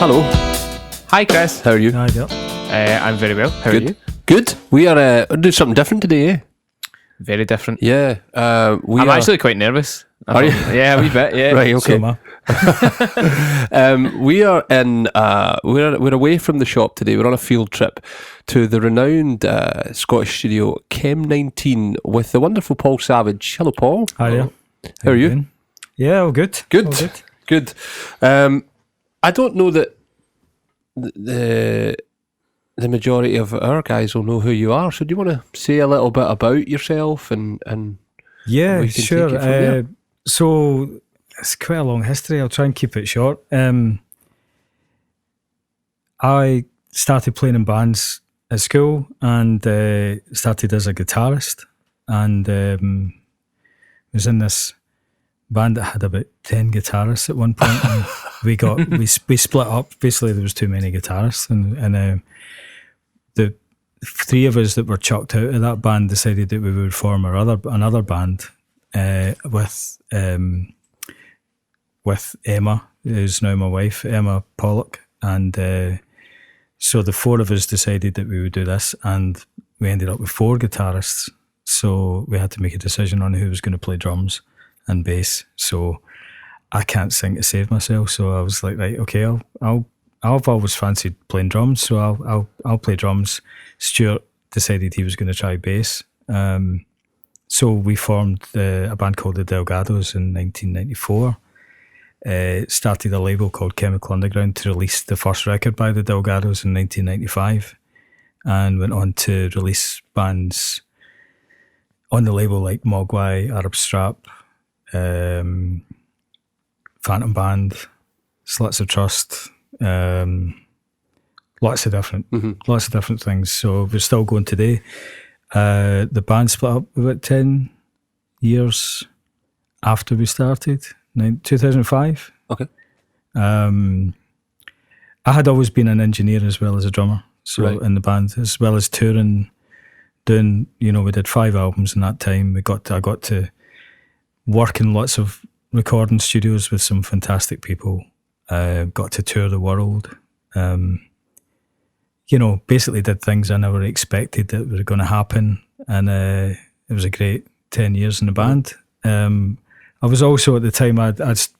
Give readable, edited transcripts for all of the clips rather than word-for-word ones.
Hello. Hi, Chris. How are you? Hi, Bill. I'm very well. How are you? Good. We are doing something different today, eh? Very different. Yeah. I'm actually quite nervous. Are you? Yeah, a wee bit. Yeah. Right. Okay. So am I. We are in. We're away from the shop today. We're on a field trip to the renowned Scottish studio Chem 19 with the wonderful Paul Savage. Hello, Paul. Hi there. How are you? doing? Yeah, all good. Good. All good. Good. I don't know that the majority of our guys will know who you are. So do you want to say a little bit about yourself and Yeah, we can sure. take it from there? So it's quite a long history. I'll try and keep it short. I started playing in bands at school and started as a guitarist, and was in this band that had about 10 guitarists at one point, and we split up. Basically, there was too many guitarists, and the three of us that were chucked out of that band decided that we would form another band with Emma, who's now my wife, Emma Pollock, and so the four of us decided that we would do this, and we ended up with 4 guitarists. So we had to make a decision on who was going to play drums and bass. So I can't sing to save myself. So I was like, right, okay, I've always fancied playing drums, so I'll play drums. Stuart decided he was going to try bass. So we formed a band called the Delgados in 1994. Started a label called Chemical Underground to release the first record by the Delgados in 1995, and went on to release bands on the label like Mogwai, Arab Strap, Phantom Band, Slits of Trust, lots of different things. So we're still going today. The band split up about 10 years after we started, 2005. Okay. I had always been an engineer as well as a drummer, so Right. in the band, as well as touring, doing, we did 5 albums in that time. I got to work in lots of recording studios with some fantastic people. Got to tour the world. Basically did things I never expected that were going to happen, and it was a great 10 years in the band. I was also at the time,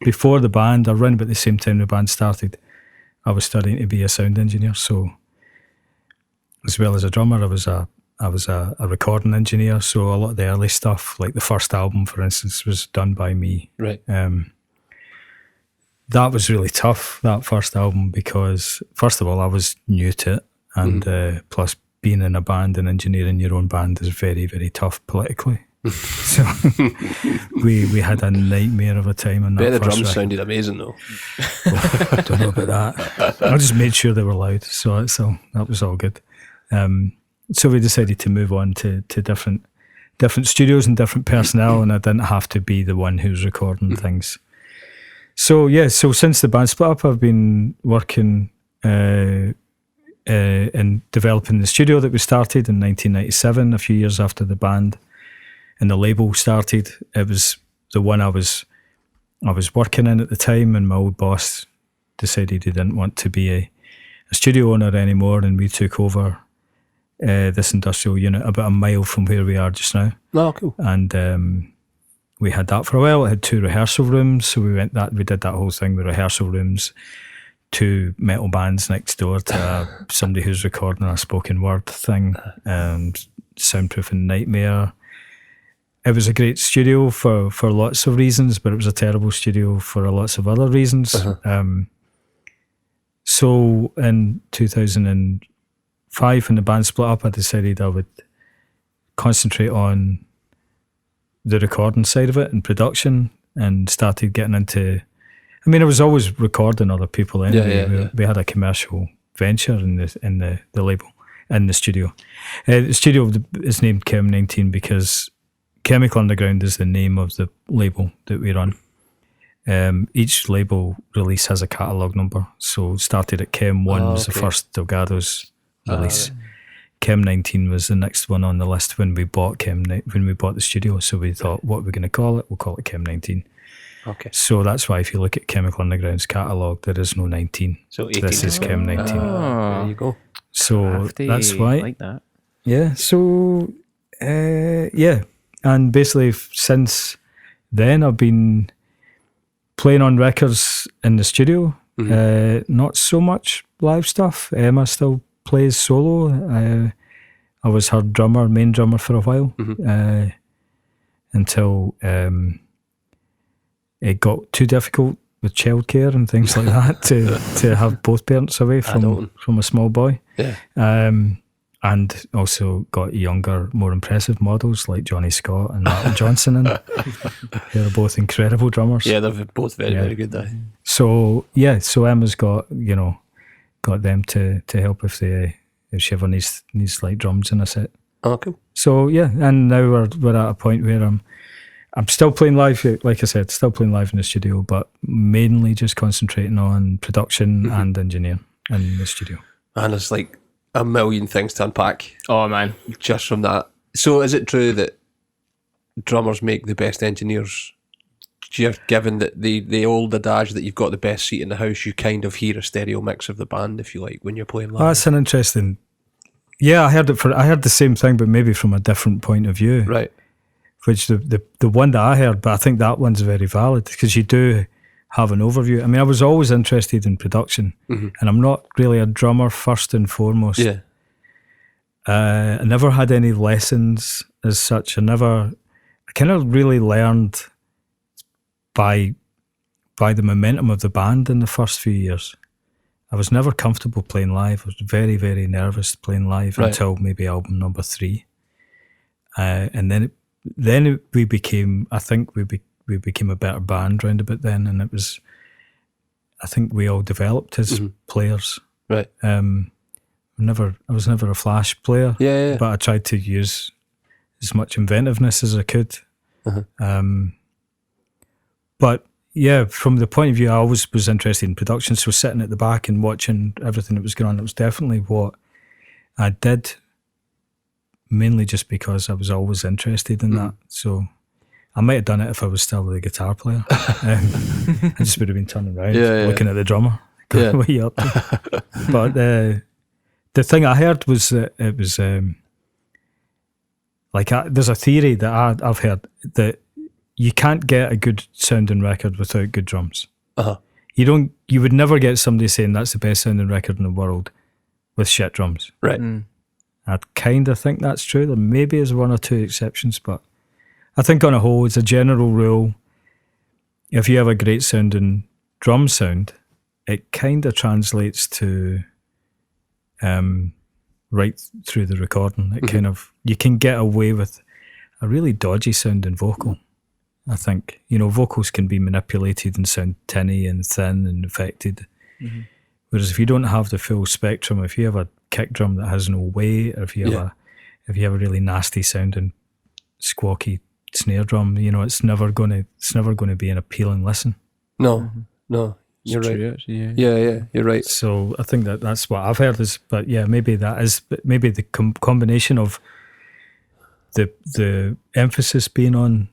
before the band, around about the same time the band started, I was studying to be a sound engineer. So as well as a drummer, I was a recording engineer. So a lot of the early stuff, like the first album, for instance, was done by me. Right. That was really tough, that first album, because first of all, I was new to it, and plus being in a band and engineering your own band is very, very tough politically. So we had a nightmare of a time on that. The first drums record. sounded amazing though. I don't know about that. I just made sure they were loud, so that was all good. So we decided to move on to different studios and different personnel, and I didn't have to be the one who's recording things. So so since the band split up, I've been working in developing the studio that we started in 1997, a few years after the band and the label started. It was the one I was working in at the time, and my old boss decided he didn't want to be a studio owner anymore, and we took over this industrial unit about a mile from where we are just now. Oh, cool. And we had that for a while. It had 2 rehearsal rooms, so we did that whole thing with rehearsal rooms, 2 metal bands next door to somebody who's recording a spoken word thing, soundproofing nightmare. It was a great studio for lots of reasons, but it was a terrible studio for lots of other reasons. So in 2005, when the band split up, I decided I would concentrate on the recording side of it and production, and started getting into... I was always recording other people anyway. Yeah. We had a commercial venture in the label, in the studio. The studio is named Chem 19 because Chemical Underground is the name of the label that we run. Each label release has a catalogue number. So started at Chem 1 was the first Delgados release. Chem 19 was the next one on the list when we bought the studio. So we thought, what are we going to call it? We'll call it Chem 19. Okay. So that's why if you look at Chemical Underground's catalogue, there is no 19. So 18. This is Chem 19. There you go. So that's why. Like that. Yeah. So, and basically since then I've been playing on records in the studio. Not so much live stuff. Emma still plays solo. I was her main drummer for a while, until it got too difficult with childcare and things like that to have both parents away from a small boy. Yeah. And also got younger, more impressive models like Johnny Scott and Martin Johnson in. They're both incredible drummers. Yeah, they're both very, very good. So Emma's got them to help if she ever needs like drums in a set. Oh, cool. So yeah, and now we're at a point where I'm still playing live, like I said, still playing live in the studio, but mainly just concentrating on production and engineering in the studio. And it's like a million things to unpack. Oh man, just from that. So is it true that drummers make the best engineers? Given that the old adage that you've got the best seat in the house, you kind of hear a stereo mix of the band, if you like, when you're playing live. Oh, that's an interesting. Yeah, I heard the same thing, but maybe from a different point of view. Right. Which the one that I heard, but I think that one's very valid because you do have an overview. I mean, I was always interested in production, and I'm not really a drummer first and foremost. Yeah. I never had any lessons as such. I kind of really learned by the momentum of the band in the first few years. I was never comfortable playing live. I was very, very nervous playing live until maybe album number 3. And then we became, I think we became a better band round about then, and it was, I think we all developed as players. Right. I was never a flash player. Yeah. But I tried to use as much inventiveness as I could. But yeah, from the point of view, I always was interested in production. So sitting at the back and watching everything that was going on, it was definitely what I did, mainly just because I was always interested in that. So I might have done it if I was still the guitar player. I just would have been turning around, looking at the drummer, going, what are you up to? But the thing I heard was that it was there's a theory that I've heard that you can't get a good sounding record without good drums. You would never get somebody saying that's the best sounding record in the world with shit drums. Right. I kind of think that's true. There maybe is one or two exceptions, but I think on a whole, it's a general rule. If you have a great sounding drum sound, it kind of translates to right through the recording. It kind of, you can get away with a really dodgy sounding vocal. I think, vocals can be manipulated and sound tinny and thin and affected. Whereas if you don't have the full spectrum, if you have a kick drum that has no weight, or if you have a really nasty sounding squawky snare drum, it's never going to be an appealing listen. No, you're right. True, actually, Yeah, you're right. So I think that's what I've heard but maybe that is maybe the combination of the emphasis being on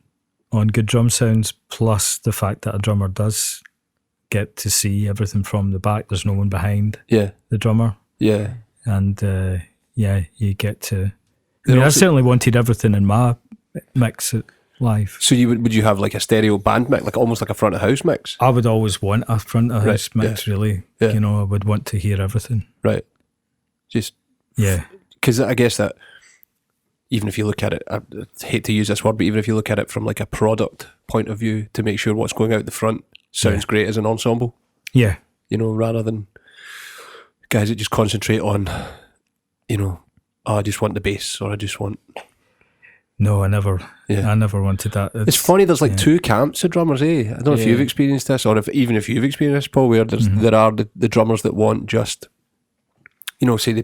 good drum sounds, plus the fact that a drummer does get to see everything from the back. There's no one behind the drummer. Yeah. And you get to... I certainly wanted everything in my mix live. So would you have like a stereo band mix, like almost like a front of house mix? I would always want a front of house mix, really. Yeah. I would want to hear everything. Right. Just... Yeah. Because I guess that even if you look at it, I hate to use this word, but even if you look at it from like a product point of view, to make sure what's going out the front sounds great as an ensemble. Yeah. Rather than guys that just concentrate on, I just want the bass, or I just want... No, I never wanted that. It's funny, there's like two camps of drummers, eh? I don't know if you've experienced this, or if you've experienced this, Paul, where there are the drummers that want just, say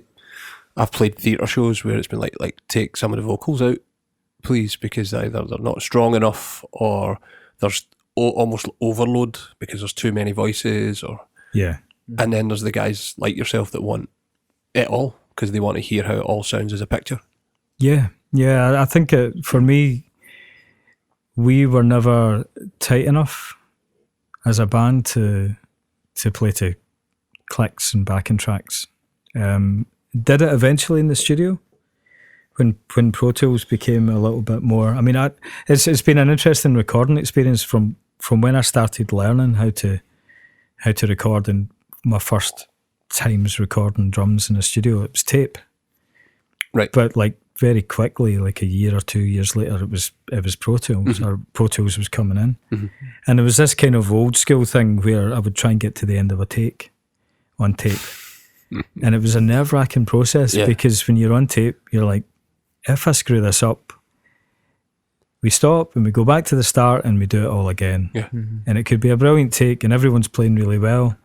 I've played theatre shows where it's been like take some of the vocals out, please, because either they're not strong enough, or there's almost overload because there's too many voices, and then there's the guys like yourself that want it all because they want to hear how it all sounds as a picture. I think for me, we were never tight enough as a band to play to clicks and backing tracks. Did it eventually in the studio when Pro Tools became a little bit more. I mean, it's been an interesting recording experience from when I started learning how to record, and my first times recording drums in the studio, it was tape. Right. But like very quickly, like a year or 2 years later, it was Pro Tools, or Pro Tools was coming in. And it was this kind of old school thing where I would try and get to the end of a take on tape. And it was a nerve-wracking process because when you're on tape, you're like, if I screw this up, we stop and we go back to the start and we do it all again. Yeah. And it could be a brilliant take and everyone's playing really well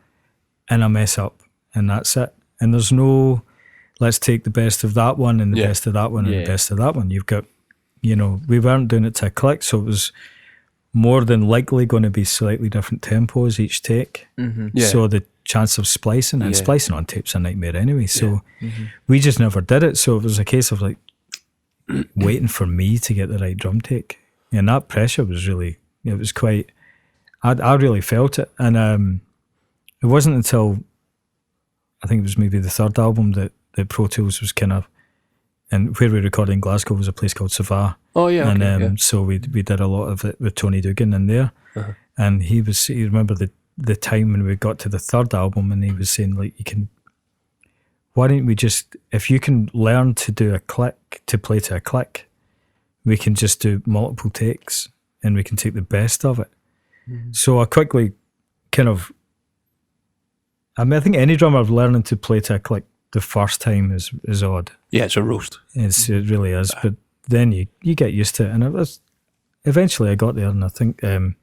and I mess up and that's it. And there's no, let's take the best of that one and the best of that one and the best of that one. You've got, we weren't doing it to a click, so it was more than likely going to be slightly different tempos each take. So the chance of splicing, and splicing on tape's a nightmare anyway, so we just never did it. So it was a case of like waiting for me to get the right drum take, and that pressure was really, it was quite, I really felt it. And it wasn't until I think it was maybe the third album that Pro Tools was kind of, and where we recorded in Glasgow was a place called Savah. Oh yeah, and so we did a lot of it with Tony Dugan in there, and he remember the time when we got to the third album, and he was saying like, why don't we just, if you can learn to do a click, to play to a click, we can just do multiple takes and we can take the best of it. So I quickly kind of, I think any drummer learning to play to a click the first time is odd. Yeah, it's a roast. It really is, but then you get used to it, and it was, eventually I got there, and I think it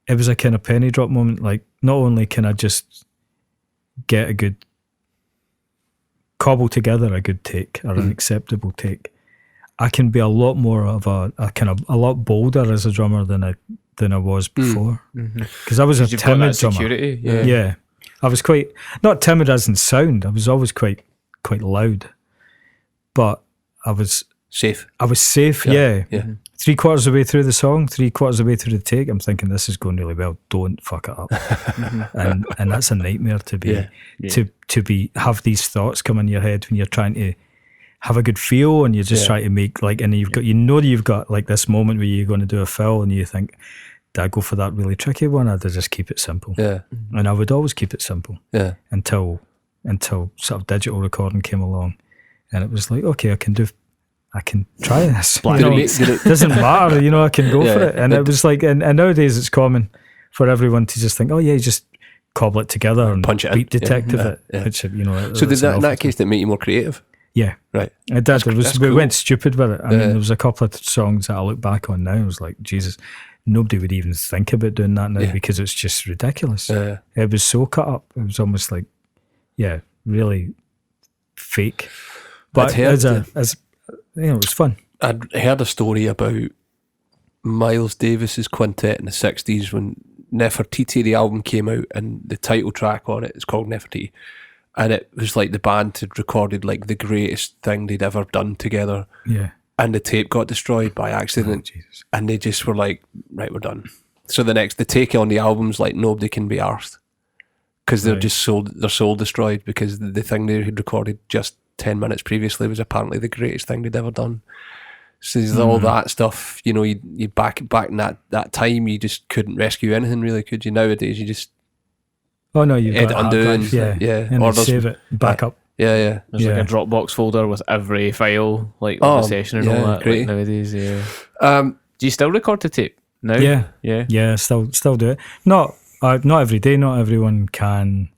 was a kind of penny drop moment. Like, not only can I just get a good, cobble together a good take or an acceptable take, I can be a lot more of a kind of a lot bolder as a drummer than I was before, because I was a timid drummer. Yeah, I was quite, not timid as in sound. I was always quite loud, but I was safe. Yeah. 3/4 of the way through the song, 3/4 of the way through the take, I'm thinking this is going really well. Don't fuck it up. and that's a nightmare to be to have these thoughts come in your head when you're trying to have a good feel, and you're just trying to make like, and you've got like this moment where you're going to do a fill, and you think, did I go for that really tricky one, or did I just keep it simple? And I would always keep it simple. Until sort of digital recording came along, and it was like, okay, I can try this. It doesn't matter, I can go for it. And it was like, and nowadays it's common for everyone to just think, oh yeah, you just cobble it together and punch it beat detective in. it. Which, so did that, in that case, that make you more creative? Yeah. Right. It did. We went stupid with it. I mean, there was a couple of songs that I look back on now, I was like, Jesus, nobody would even think about doing that now because it's just ridiculous. It was so cut up. It was almost like, really fake. But it was fun. I'd heard a story about Miles Davis's quintet in the 60s when Nefertiti, the album, came out, and the title track on it is called Nefertiti, and it was like the band had recorded like the greatest thing they'd ever done together, and the tape got destroyed by accident, and they just were like, right, we're done. So the take on the album's like, nobody can be arsed, because they're just their soul destroyed, because the thing they had recorded just 10 minutes previously was apparently the greatest thing they'd ever done. So there's all that stuff, you back in that time, you just couldn't rescue anything really, could you? Nowadays you just edit, undo, and and save it, back up. There's like a Dropbox folder with every file, like on the session and all that. Great. Like nowadays, Do you still record to tape? No. Yeah. Still do it. Not every day. Not everyone can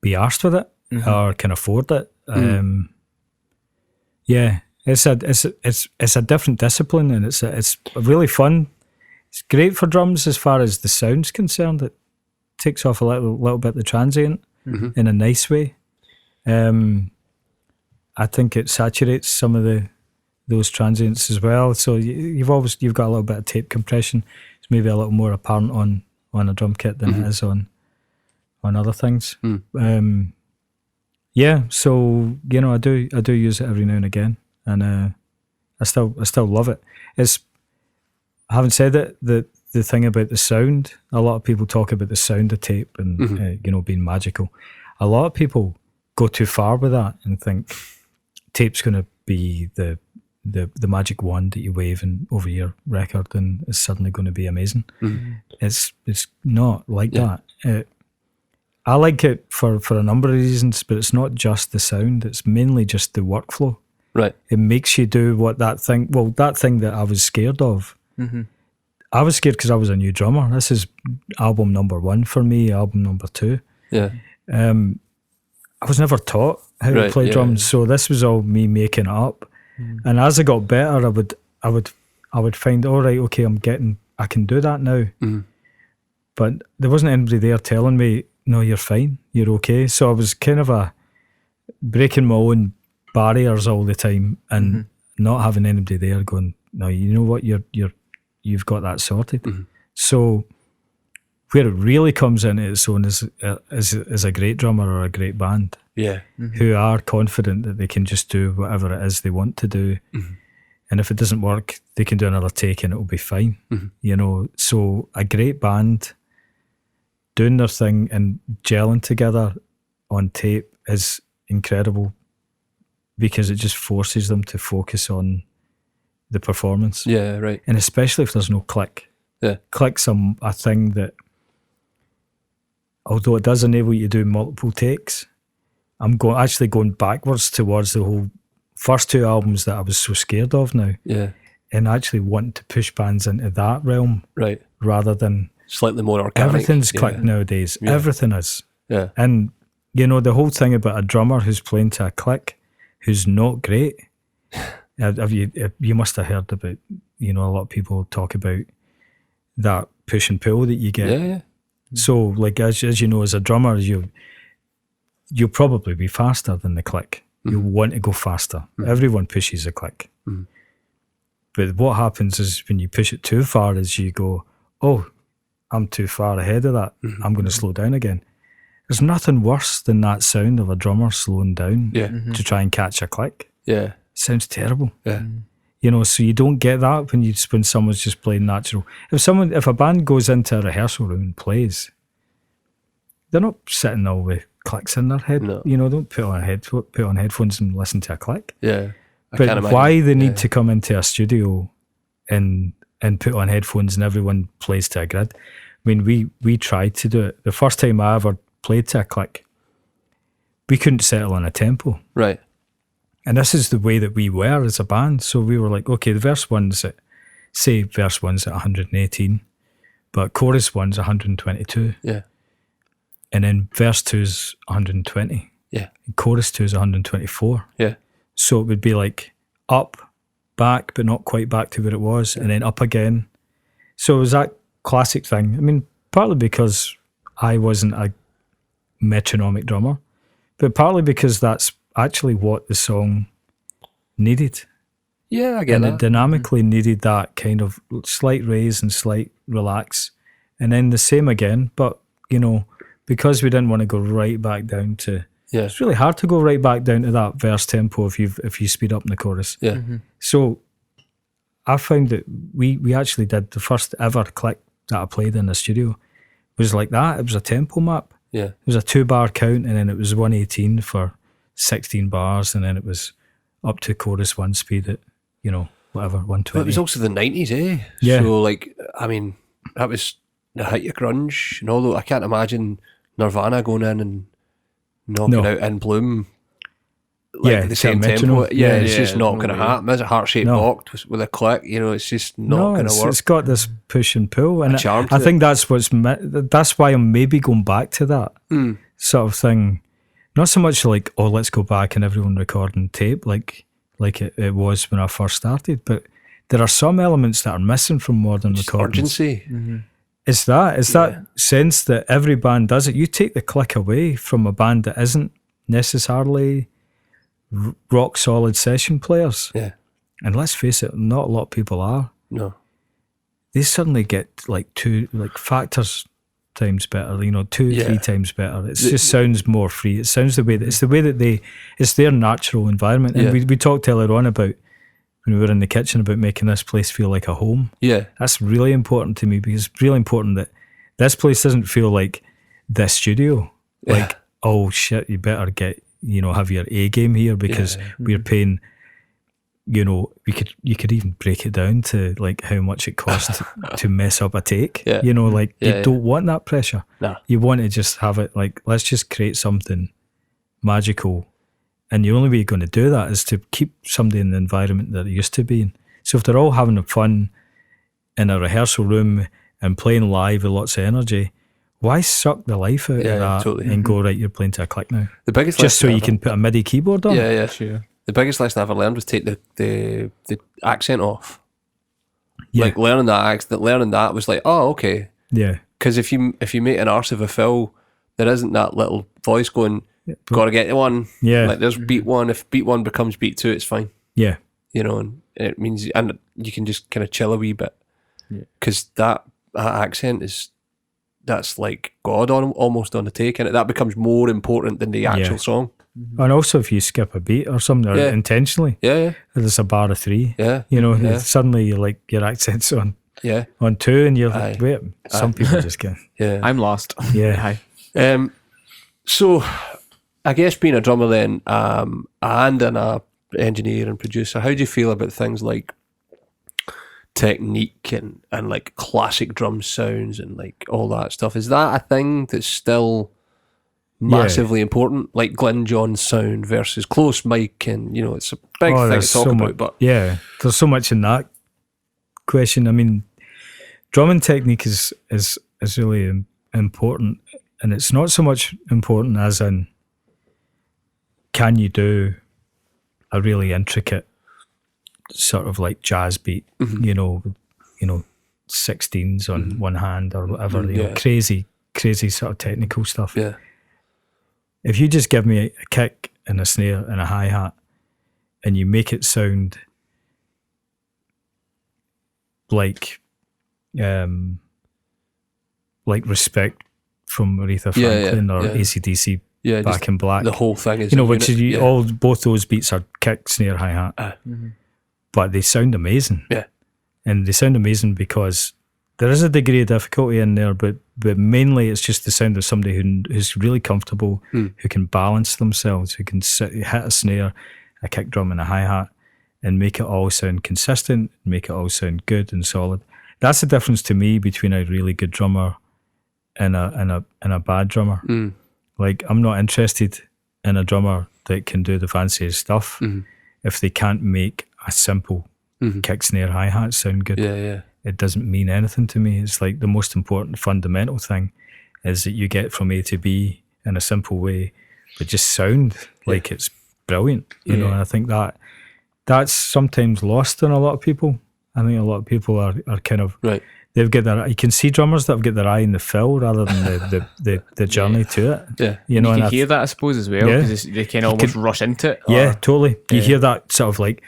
be arsed with it or can afford it. It's a different discipline, and it's really fun. It's great for drums as far as the sound's concerned. It takes off a little bit the transient in a nice way. I think it saturates some of those transients as well. So you've got a little bit of tape compression. It's maybe a little more apparent on a drum kit than it is on other things. So I do use it every now and again, and I still love it. Having said that, the the thing about the sound. A lot of people talk about the sound of tape and being magical. A lot of people go too far with that and think tape's going to be the magic wand that you wave over your record and it's suddenly going to be amazing. It's not like that. I like it for a number of reasons, but it's not just the sound. It's mainly just the workflow. Right. It makes you do that thing that I was scared of. I was scared because I was a new drummer. This is album number 1 for me, album number 2. Yeah. I was never taught how to play drums, so this was all me making it up. And as I got better, I would find, all right, okay, I can do that now. But there wasn't anybody there telling me, no, you're fine, you're okay. So I was kind of breaking my own barriers all the time and not having anybody there going, no, you know what, you've got that sorted. So where it really comes into its own is a great drummer or a great band. Yeah. Who are confident that they can just do whatever it is they want to do. And if it doesn't work, they can do another take and it'll be fine. So a great band doing their thing and gelling together on tape is incredible because it just forces them to focus on the performance. Yeah, right. And especially if there's no click. Yeah. Click's a thing that, although it does enable you to do multiple takes, I'm actually going backwards towards the whole first 2 albums that I was so scared of now. Yeah. And actually wanting to push bands into that realm. Right. Rather than... Slightly more organic. Everything's click nowadays. Yeah. Everything is. Yeah. And, the whole thing about a drummer who's playing to a click, who's not great. You must have heard about, a lot of people talk about that push and pull that you get. Yeah. So, like, as you know, as a drummer, you'll probably be faster than the click. You'll want to go faster. Everyone pushes a click. But what happens is when you push it too far is you go, oh, I'm too far ahead of that. I'm going to slow down again. There's nothing worse than that sound of a drummer slowing down to try and catch a click. Yeah. It sounds terrible. Yeah. So you don't get that when someone's just playing natural. If a band goes into a rehearsal room and plays, they're not sitting all with clicks in their head. No. Don't put on headphones and listen to a click. Yeah. But why they need to come into a studio and put on headphones and everyone plays to a grid. I mean, we tried to do it. The first time I ever played to a click, we couldn't settle on a tempo. Right. And this is the way that we were as a band. So we were like, okay, verse 1's at 118, but chorus 1's 122. Yeah. And then verse 2's 120. Yeah. And chorus 2's 124. Yeah. So it would be like up, back, but not quite back to where it was, and then up again. So it was that classic thing. I mean, partly because I wasn't a metronomic drummer, but partly because that's actually what the song needed. Yeah, I get that. And it dynamically needed that kind of slight raise and slight relax, and then the same again. But, because we didn't want to go right back down to... Yeah. It's really hard to go right back down to that verse tempo if you speed up in the chorus. Yeah. So I found that we actually did the first ever click that I played in the studio was like that. It was a tempo map. Yeah. It was a 2-bar count, and then it was 118 for 16 bars, and then it was up to chorus 1 speed at, whatever, 120. But it was also the 90s, eh? Yeah. So, that was the height of grunge, and although I can't imagine Nirvana going in and knocking out In Bloom the same tempo. It's just not going to happen. It's a heart-shaped box with a click. It's just not going to work. It's got this push and pull, and I think that's why I'm maybe going back to that sort of thing. Not so much like, oh, let's go back and everyone recording tape like it was when I first started, but there are some elements that are missing from modern recordings. Urgency. It's that sense that every band does it. You take the click away from a band that isn't necessarily rock solid session players. Yeah. And let's face it, not a lot of people are. No. They suddenly get factors times better, 3 times better. It just sounds more free. It sounds it's the way that it's their natural environment. And we talked earlier on about when we were in the kitchen about making this place feel like a home. Yeah. That's really important to me, because it's really important that this place doesn't feel like this studio. Like, oh shit, you better get, have your A game here, because we're paying, you could even break it down to like how much it costs to mess up a take. Yeah. You don't want that pressure. Nah. You want to just have it like, let's just create something magical. And the only way you're going to do that is to keep somebody in the environment that they're used to being. So if they're all having fun in a rehearsal room and playing live with lots of energy, why suck the life out of that totally. and go, right, you're playing to a click now? The biggest just so you can put a MIDI keyboard on? Yeah, sure. The biggest lesson I ever learned was take the accent off. Yeah. Like learning that was like, oh, okay. Yeah. Because if you make an arse of a fill, there isn't that little voice going, gotta get one. Yeah. Like there's beat one. If beat one becomes beat two, it's fine. Yeah. And it means, and you can just kind of chill a wee bit. Because that accent that's like God almost on the take, and that becomes more important than the actual song. And also if you skip a beat or something, or intentionally, there's a bar of 3. Suddenly you're like, your accent's on 2, and you're like, wait, some people just get. I'm lost. Yeah. So I guess being a drummer then, and an engineer and producer, how do you feel about things like technique and like classic drum sounds and like all that stuff? Is that a thing that's still massively important? Like Glenn John's sound versus close mic, and it's a big thing to talk about. But there's so much in that question. I mean, drumming technique is really important, and it's not so much important as in, can you do a really intricate sort of like jazz beat, 16s on one hand or whatever, crazy sort of technical stuff. Yeah. If you just give me a kick and a snare and a hi-hat and you make it sound like Respect from Aretha Franklin or AC/DC, Back in Black. The whole thing is both those beats are kick, snare, hi-hat. But they sound amazing. Yeah. And they sound amazing because there is a degree of difficulty in there, but mainly it's just the sound of somebody who's really comfortable, who can balance themselves, who can hit a snare, a kick drum and a hi-hat and make it all sound consistent, make it all sound good and solid. That's the difference to me between a really good drummer and a bad drummer. Like, I'm not interested in a drummer that can do the fanciest stuff if they can't make a simple kick, snare, hi-hat sound good. It doesn't mean anything to me. It's like the most important fundamental thing is that you get from A to B in a simple way, but just sound like it's brilliant, and I think that's sometimes lost on a lot of people. I think a lot of people are kind of they've got their. You can see drummers that have got their eye in the fill rather than the journey to it. Yeah, you can hear that, I suppose, as well, because they can almost rush into it. Yeah, totally. You hear that sort of like,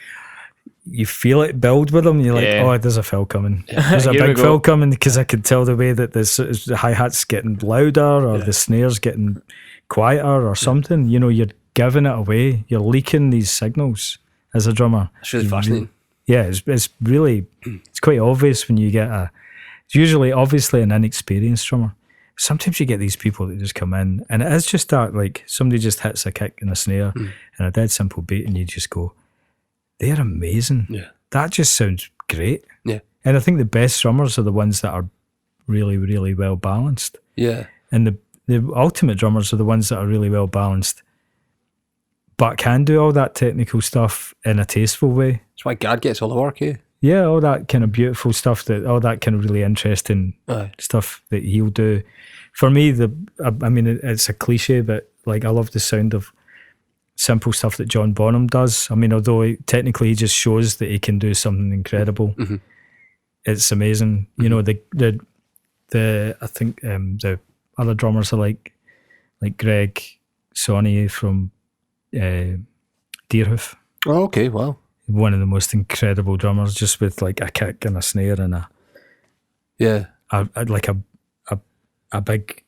you feel it build with them. You're like, oh, there's a fill coming. There's a big fill coming, because I can tell the way that the hi-hat's getting louder or the snare's getting quieter or something. You're giving it away. You're leaking these signals as a drummer. It's really fascinating. It's really, it's quite obvious when you get it's usually obviously an inexperienced drummer. Sometimes you get these people that just come in and it is just that, like, somebody just hits a kick and a snare and a dead simple beat and you just go, they're amazing. Yeah. That just sounds great. Yeah. And I think the best drummers are the ones that are really, really well balanced. Yeah. And the ultimate drummers are the ones that are really well balanced, but can do all that technical stuff in a tasteful way. That's why God gets all the work, Yeah, all that kind of beautiful stuff, all that kind of really interesting stuff that he'll do. For me, I mean, it's a cliche, but like, I love the sound of simple stuff that John Bonham does. I mean, although technically he just shows that he can do something incredible, it's amazing. You know, the I think the other drummers are like Greg Saunier from Deerhoof. Oh, okay, wow. One of the most incredible drummers, just with like a kick and a snare and a big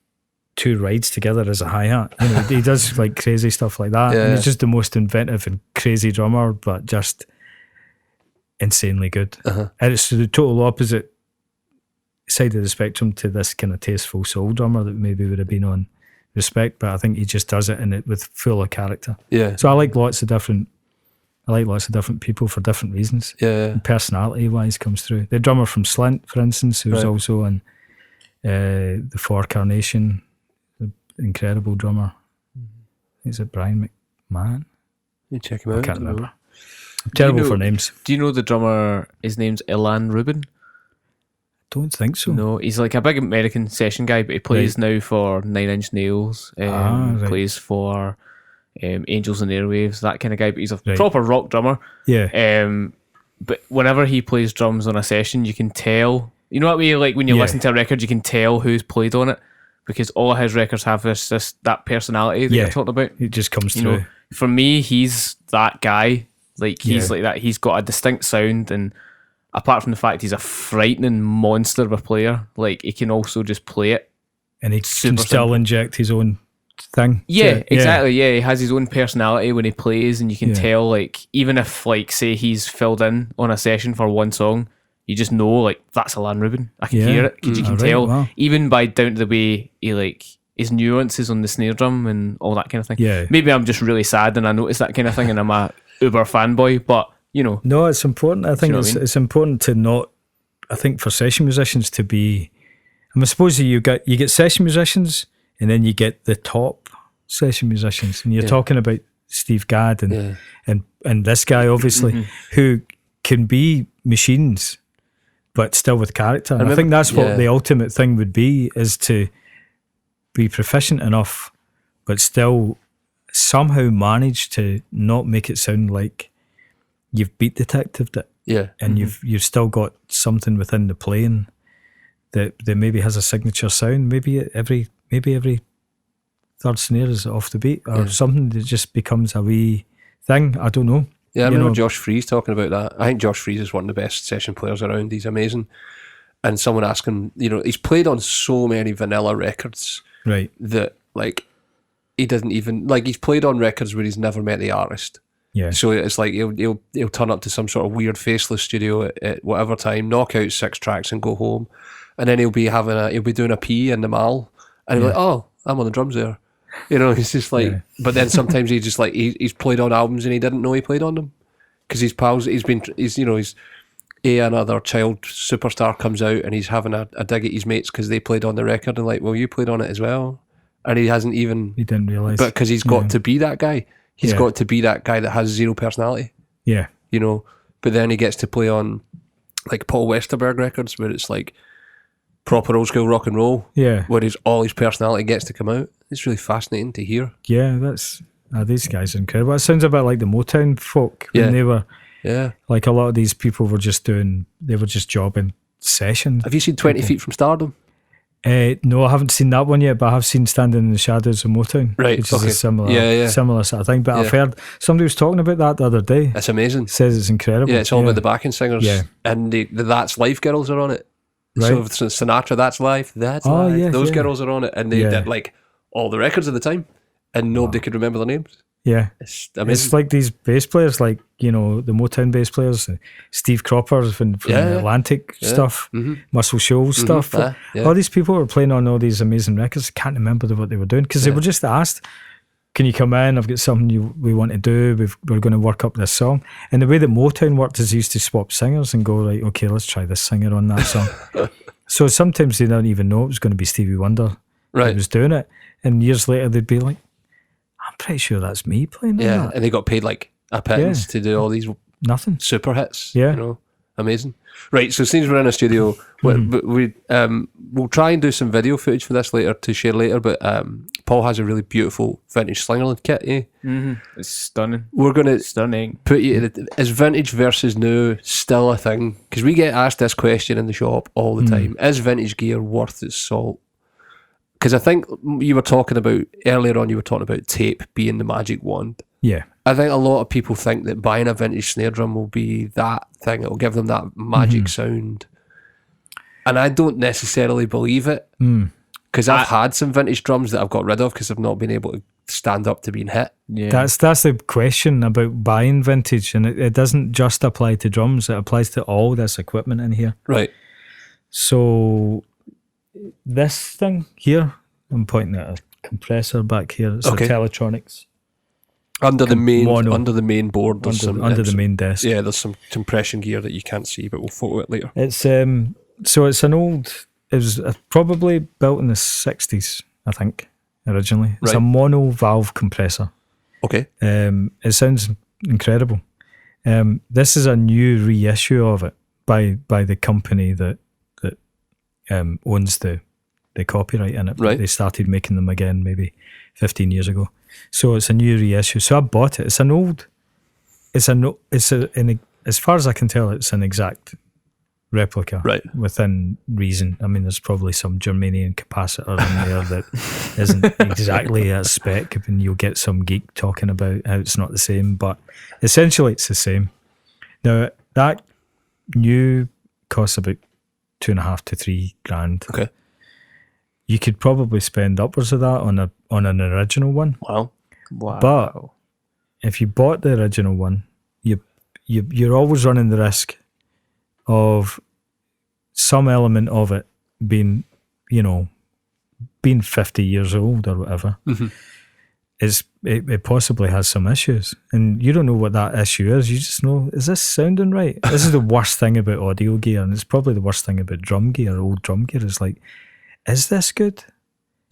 two rides together as a hi-hat. You know, he does like crazy stuff like that. And he's just the most inventive and crazy drummer, but just insanely good. And it's the total opposite side of the spectrum to this kind of tasteful soul drummer that maybe would have been on Respect, but I think he just does it in it with full of character. Yeah. So I like lots of different people for different reasons. Yeah. And personality wise comes through. The drummer from Slint, for instance, who's also on the Four Carnation, incredible drummer. Is it Brian McMahon? You check him out. I can't remember. I'm terrible for names. Do you know the drummer? His name's Ilan Rubin. Don't think so. No, he's like a big American session guy, but he plays now for Nine Inch Nails. Plays for Angels and Airwaves, that kind of guy. But he's a proper rock drummer. Yeah. But whenever he plays drums on a session, you can tell. You know what I mean? Like when you listen to a record, you can tell who's played on it because all his records have that personality that you're talking about. It just comes through. For me, he's that guy. Like he's like that. He's got a distinct sound, and apart from the fact he's a frightening monster of a player, like he can also just play it, and he can still inject his own thing. Yeah, exactly. Yeah, he has his own personality when he plays, and you can tell. Like even if, like, say he's filled in on a session for one song, you just know like that's Ilan Rubin. I can hear it because you can tell even by down to the way he like his nuances on the snare drum and all that kind of thing. Yeah, maybe I'm just really sad and I notice that kind of thing, and I'm a uber fanboy, but. You know, no, it's important. I think it's important to not. I think for session musicians to be. I suppose you get session musicians, and then you get the top session musicians, and you're talking about Steve Gadd and this guy obviously who can be machines, but still with character. And I think that's what the ultimate thing would be, is to be proficient enough, but still somehow manage to not make it sound like you've beat detectived it, and you've still got something within the playing that maybe has a signature sound. Maybe every third snare is off the beat, or something that just becomes a wee thing. I don't know. Yeah, I remember Josh Freese talking about that. I think Josh Freese is one of the best session players around. He's amazing. And someone asking, he's played on so many vanilla records, right? That like he doesn't even he's played on records where he's never met the artist. Yeah. So it's like he'll turn up to some sort of weird faceless studio at whatever time, knock out 6 tracks and go home, and then he'll be doing a P in the Mall, and he'll be like, oh, I'm on the drums there. He's just like, but then sometimes he just like he's played on albums and he didn't know he played on them because his pals, another child superstar comes out and he's having a dig at his mates because they played on the record and like, well, you played on it as well, and he didn't realise, but because he's got to be that guy. He's got to be that guy that has zero personality. Yeah. But then he gets to play on like Paul Westerberg records where it's like proper old school rock and roll. Yeah. Where all his personality gets to come out. It's really fascinating to hear. Yeah, these guys are incredible. It sounds a bit like the Motown folk when they were, like a lot of these people were just jobbing sessions. Have you seen 20 Feet from Stardom? No, I haven't seen that one yet, but I have seen Standing in the Shadows of Motown, which is a similar sort of thing. But I've heard somebody was talking about that the other day. It's amazing. Says it's incredible. Yeah, it's all about the backing singers. Yeah. And the That's Life girls are on it. Right. So Sinatra, That's Life, Life. Yeah, those girls are on it, and they did like all the records at the time, and nobody could remember their names. Yeah, it's amazing. It's like these bass players, like the Motown bass players, Steve Cropper from the Atlantic stuff, Muscle Shoals stuff. All these people were playing on all these amazing records. I can't remember what they were doing because they were just asked, "Can you come in? I've got something we want to do. We're going to work up this song." And the way that Motown worked is they used to swap singers and go like, "Okay, let's try this singer on that song." So sometimes they didn't even know it was going to be Stevie Wonder that was doing it, and years later they'd be like, I'm pretty sure that's me playing that. And they got paid like a pittance to do all these super hits. Yeah. Amazing. Right, so since we're in a studio, we'll try and do some video footage for this later to share later, but Paul has a really beautiful vintage Slingerland kit, It's stunning. We're going to put you is vintage versus new still a thing? Because we get asked this question in the shop all the time. Is vintage gear worth its salt? Because I think you were talking about tape being the magic wand. Yeah. I think a lot of people think that buying a vintage snare drum will be that thing. It'll give them that magic sound. And I don't necessarily believe it. Because I've had some vintage drums that I've got rid of because I've not been able stand up to being hit. Yeah. That's the question about buying vintage, and it doesn't just apply to drums, it applies to all this equipment in here. Right. So this thing here, I'm pointing at a compressor back here. It's Okay. a Teletronics Under the main board, under, there's some under the main desk. Yeah, there's some compression gear that you can't see, but we'll photo it later. It's so it's an old. It was probably built in the 60s, I think, originally. It's a Right. mono valve compressor. Okay. It sounds incredible. This is a new reissue of it by the company that owns the copyright in it. Right. They started making them again maybe 15 years ago. So it's a new reissue. So I bought it. It's an old. As far as I can tell, it's an exact replica, Right. within reason. I mean, there's probably some germanium capacitor in there that isn't exactly a spec, and you'll get some geek talking about how it's not the same, but essentially it's the same. Now, that new costs about $2.5 to $3,000. Okay. You could probably spend upwards of that on an original one. Wow. Wow. But if you bought the original one, you're always running the risk of some element of it being 50 years old or whatever. Mm-hmm. It possibly has some issues, and you don't know what that issue is. You just know, is this sounding right? This is the worst thing about audio gear, and it's probably the worst thing about drum gear. Old drum gear is like, is this good?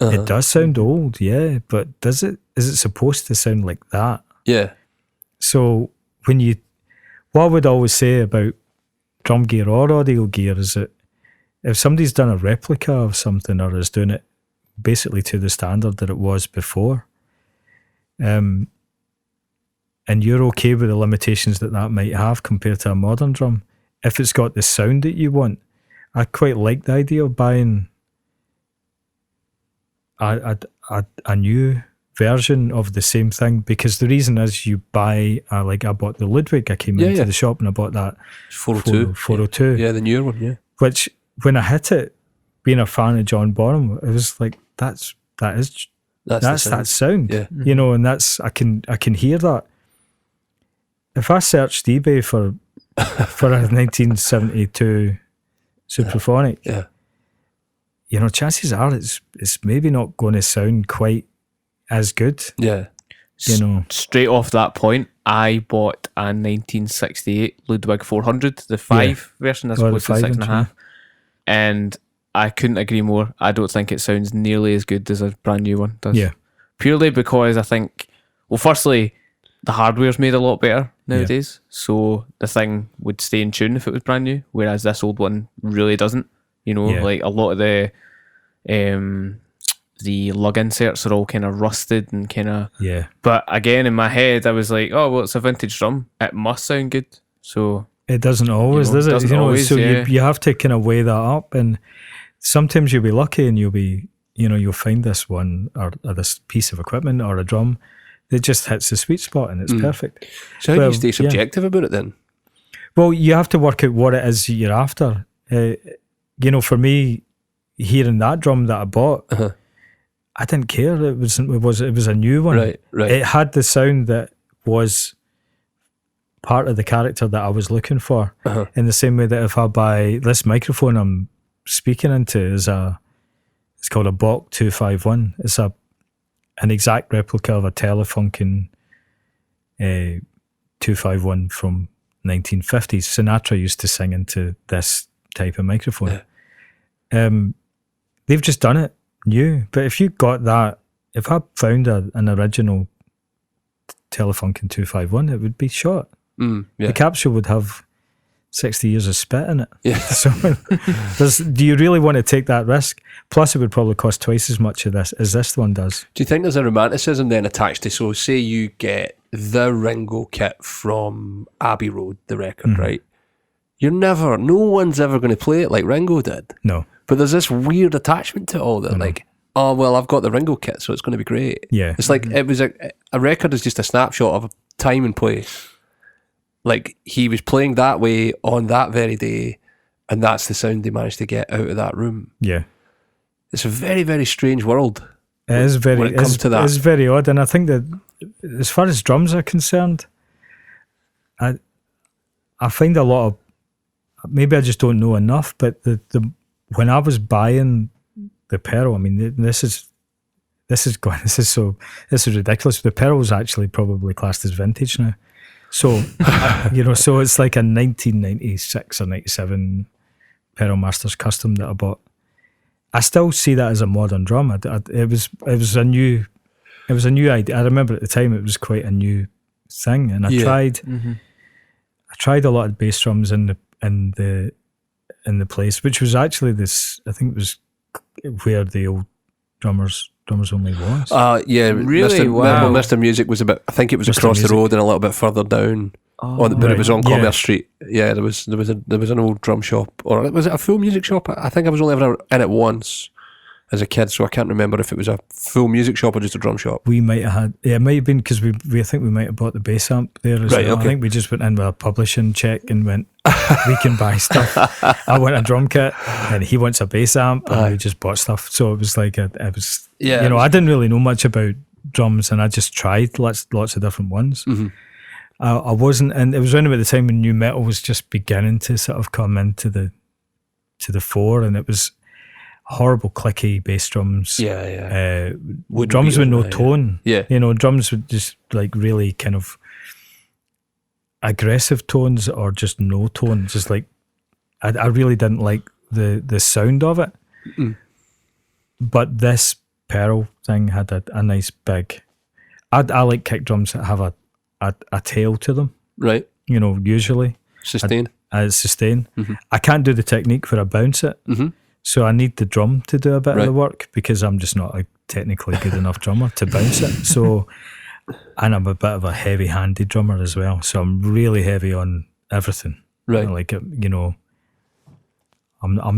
Uh-huh. It does sound old, yeah, but is it supposed to sound like that? Yeah. So what I would always say about drum gear or audio gear is that if somebody's done a replica of something or is doing it basically to the standard that it was before, and you're okay with the limitations that might have compared to a modern drum, if it's got the sound that you want, I quite like the idea of buying a new version of the same thing, because the reason is you buy I bought the Ludwig. I came into the shop and I bought that 402. 402. Yeah, the newer one, yeah. Which, when I hit it, being a fan of John Bonham, it was like, that's that sound. Yeah. And that's I can hear that. If I searched eBay for a 1972 Supraphonic, chances are it's maybe not going to sound quite as good. Yeah. Straight off that point, I bought a 1968 Ludwig 400, the 5 version as opposed to 6.5, and I couldn't agree more. I don't think it sounds nearly as good as a brand new one does. Yeah. Purely because I think, well, firstly, the hardware's made a lot better nowadays, so the thing would stay in tune if it was brand new, whereas this old one really doesn't. Like a lot of the lug inserts are all kind of rusted and kind of... Yeah. But again, in my head, I was like, oh, well, it's a vintage drum. It must sound good. So... It doesn't always, does it? Doesn't always, so you have to kind of weigh that up, and sometimes you'll be lucky and you'll find this one or this piece of equipment or a drum that just hits the sweet spot and it's perfect. So how do you stay subjective about it then? Well, you have to work out what it is you're after. For me, hearing that drum that I bought, I didn't care. It was a new one. Right. It had the sound that was part of the character that I was looking for. In the same way that if I buy this microphone I'm speaking into it's called a Bach 251. It's an exact replica of a Telefunken 251 from 1950s. Sinatra used to sing into this type of microphone. They've just done it new. But if you got that, if I found an original Telefunken 251, it would be shot. The capsule would have 60 years of spit in it. Yeah. So do you really want to take that risk? Plus it would probably cost twice as much as this one does. Do you think there's a romanticism then attached to, so say you get the Ringo kit from Abbey Road, the record, right? No one's ever going to play it like Ringo did. No. But there's this weird attachment to it all that, like, oh, well, I've got the Ringo kit, so it's going to be great. Yeah. It's like, it was a record is just a snapshot of a time and place. Like, he was playing that way on that very day, and that's the sound they managed to get out of that room. Yeah. It's a very, very strange world. It is very, when it comes to that. It's very odd, and I think that as far as drums are concerned, I find a lot of, maybe I just don't know enough, but the when I was buying the Pearl, I mean, this is ridiculous. The Pearl is actually probably classed as vintage now. So, so it's like a 1996 or 97 Pearl Masters Custom that I bought. I still see that as a modern drum. It was a new idea. I remember at the time it was quite a new thing, and I tried a lot of bass drums in the place, which was actually this. I think it was where the old drummers only was. Yeah, really. Wow. Mr. Music was about. I think it was Mr. across Music. the road and a little bit further down. But it was on Commerce Street. Yeah, there was an old drum shop, or was it a full music shop? I think I was only ever in it once as a kid, so I can't remember if it was a full music shop or just a drum shop. We might have had, it might have been because I think we might have bought the bass amp there as well. Okay. I think we just went in with a publishing check and went, we can buy stuff. I want a drum kit and he wants a bass amp, and we just bought stuff. So it was like, I didn't really know much about drums, and I just tried lots of different ones. Mm-hmm. I wasn't, and it was around about the time when new metal was just beginning to sort of come into the fore, and it was horrible clicky bass drums. Drums with no tone. Yeah. Drums with just like really kind of aggressive tones or just no tone. Just like I really didn't like the sound of it. Mm. But this Pearl thing had a nice big. I like kick drums that have a tail to them. Right. Usually. Sustain. Sustain. Mm-hmm. I can't do the technique where I bounce it. Mm-hmm. So I need the drum to do a bit of the work, because I'm just not a technically good enough drummer to bounce it. So, and I'm a bit of a heavy-handed drummer as well. So I'm really heavy on everything. Right. Like, I'm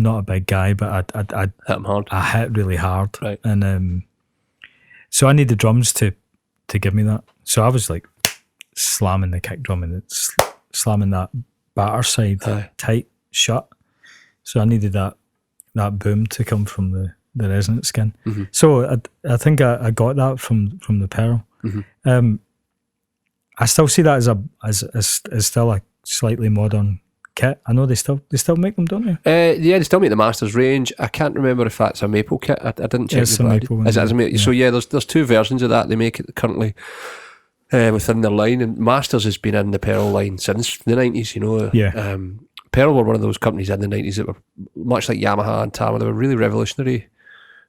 not a big guy, but I hit them hard. I hit really hard. Right. And so I need the drums to give me that. So I was like slamming the kick drum and slamming that batter side tight shut. So I needed that boom to come from the resonant skin. Mm-hmm. So I think I got that from the Pearl. Mm-hmm. I still see that as still a slightly modern kit. I know they still make them, don't they? Yeah, they still make the Masters range. I can't remember if that's a maple kit. I didn't check It's the a brand. maple one. Is it a maple? Yeah. So yeah, there's two versions of that. They make it currently within their line, and Masters has been in the Pearl line since the 90s. Yeah. Pearl were one of those companies in the 90s that were much like Yamaha and Tama. They were really revolutionary.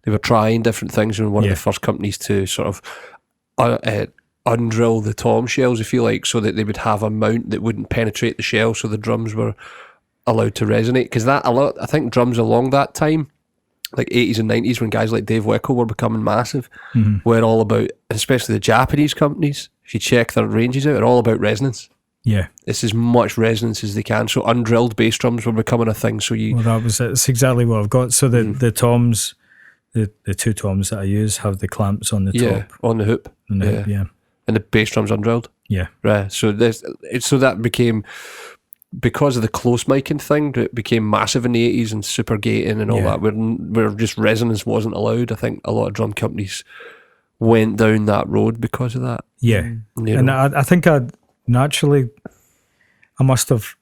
They were trying different things, and one of the first companies to sort of undrill the tom shells, if you like, so that they would have a mount that wouldn't penetrate the shell, so the drums were allowed to resonate. Because I think drums along that time, like 80s and 90s, when guys like Dave Weckl were becoming massive, were all about, especially the Japanese companies, if you check their ranges out, are all about resonance. Yeah. It's as much resonance as they can. So undrilled bass drums were becoming a thing. So it's exactly what I've got. So the toms, the two toms that I use have the clamps on the top. On the hoop. Hoop, And the bass drums undrilled. Yeah. Right. So that became, because of the close miking thing, it became massive in the 80s and super gating and all that, where just resonance wasn't allowed. I think a lot of drum companies went down that road because of that. Yeah. And I think I must have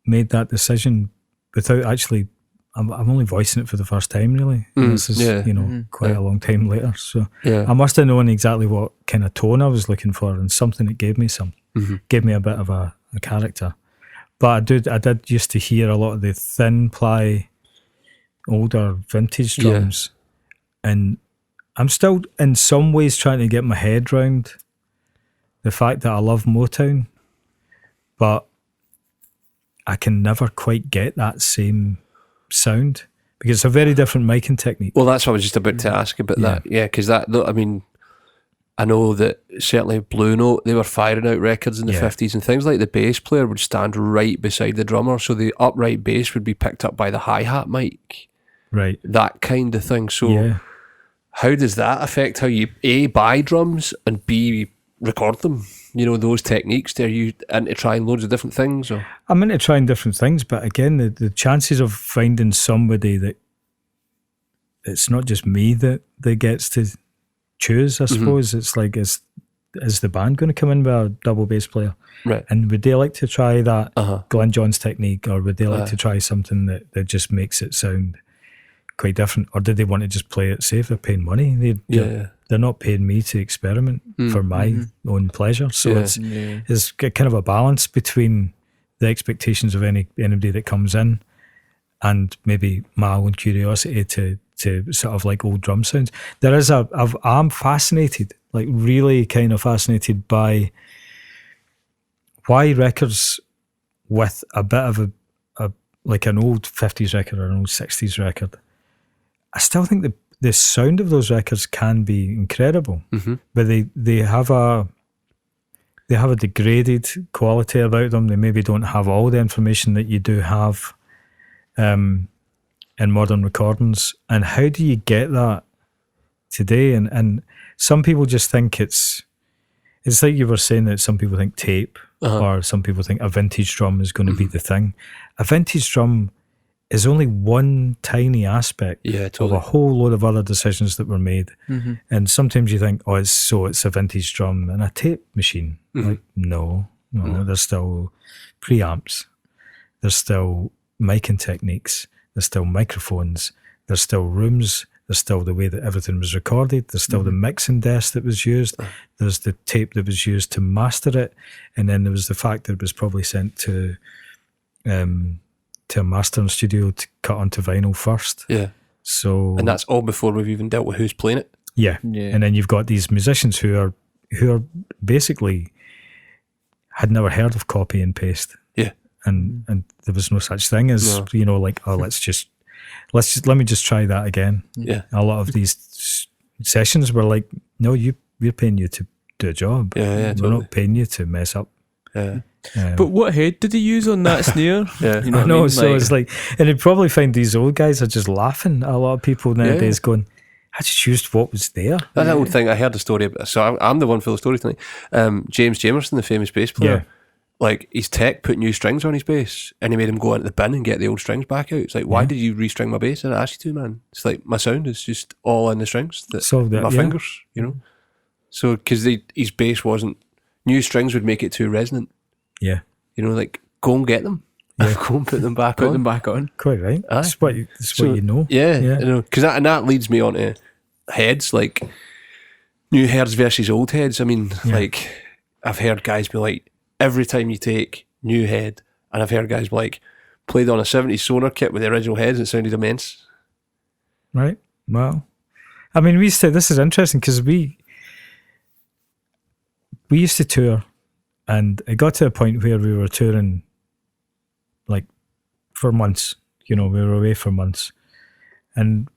made that decision without actually. I'm only voicing it for the first time, really. This is quite a long time later. So I must have known exactly what kind of tone I was looking for, and something that gave me gave me a bit of a character. But I did used to hear a lot of the thin ply, older vintage drums, and I'm still in some ways trying to get my head round the fact that I love Motown, but I can never quite get that same sound, because it's a very different miking technique. Well, that's what I was just about to ask about that. Yeah, because I know that certainly Blue Note, they were firing out records in the 50s, and things like the bass player would stand right beside the drummer, so the upright bass would be picked up by the hi-hat mic. Right. That kind of thing. So how does that affect how you A, buy drums, and B, record them? Those techniques. Are you into trying loads of different things? Or? I'm into trying different things, but again, the chances of finding somebody that it's not just me that gets to choose, I suppose. It's like, is the band going to come in with a double bass player? Right. And would they like to try that Glenn Johns technique, or would they like to try something that just makes it sound quite different? Or did they want to just play it safe? They're paying money. They're not paying me to experiment for my own pleasure. So it's kind of a balance between the expectations of anybody that comes in and maybe my own curiosity to sort of like old drum sounds. I'm fascinated, like really kind of fascinated by why records with a bit of a like an old 50s record or an old 60s record, I still think the sound of those records can be incredible, but they have a degraded quality about them. They maybe don't have all the information that you do have in modern recordings. And how do you get that today? And some people just think it's like you were saying, that some people think tape, or some people think a vintage drum is going to be the thing. A vintage drum is only one tiny aspect of a whole load of other decisions that were made. And sometimes you think, oh, it's a vintage drum and a tape machine. Like, no, there's still preamps, there's still miking techniques, there's still microphones, there's still rooms, there's still the way that everything was recorded, there's still the mixing desk that was used, there's the tape that was used to master it, and then there was the fact that it was probably sent to a mastering studio to cut onto vinyl first. Yeah. So, and that's all before we've even dealt with who's playing it. Yeah. And then you've got these musicians who are basically had never heard of copy and paste. Yeah. And there was no such thing as like, oh, let me just try that again. Yeah. A lot of these sessions were like, no, we're paying you to do a job. Yeah, we're not paying you to mess up. Yeah. But what head did he use on that snare? You know I know, I mean? So it's like, and you'd probably find these old guys are just laughing. A lot of people nowadays going, I just used what was there. That's the old thing. I heard the story about, so I'm the one for the story tonight. James Jamerson, the famous bass player, like his tech put new strings on his bass and he made him go into the bin and get the old strings back out. It's like, why did you restring my bass? I didn't ask you to, man. It's like, my sound is just all in the strings, my fingers, So, because his bass wasn't, new strings would make it too resonant. Yeah. Like, go and get them. Yeah. Go and put them back on. Put them back on. Quite right. That's what you know. Yeah. Because that leads me on to heads, like new heads versus old heads. I mean, like, I've heard guys be like, every time you take new head, and I've heard guys be like, played on a 70s Sonar kit with the original heads, it sounded immense. Right. Well, I mean, this is interesting because we used to tour, and it got to a point where we were touring like for months. We were away for months, and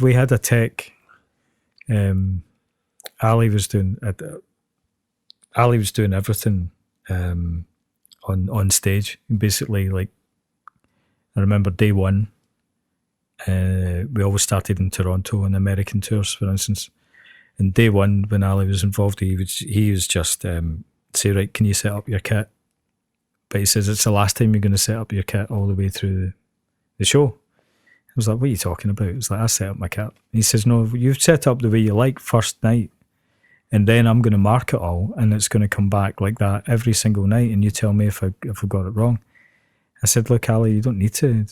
we had a tech. Ali was doing everything on stage. Basically, like, I remember day one, we always started in Toronto on American tours, for instance. And day one, when Ali was involved, he was just say, right, can you set up your kit? But he says, it's the last time you're going to set up your kit all the way through the show. I was like, what are you talking about? It's like, I set up my kit. And he says, no, you've set up the way you like first night, and then I'm going to mark it all, and it's going to come back like that every single night, and you tell me if I got it wrong. I said, look, Ali, you don't need to.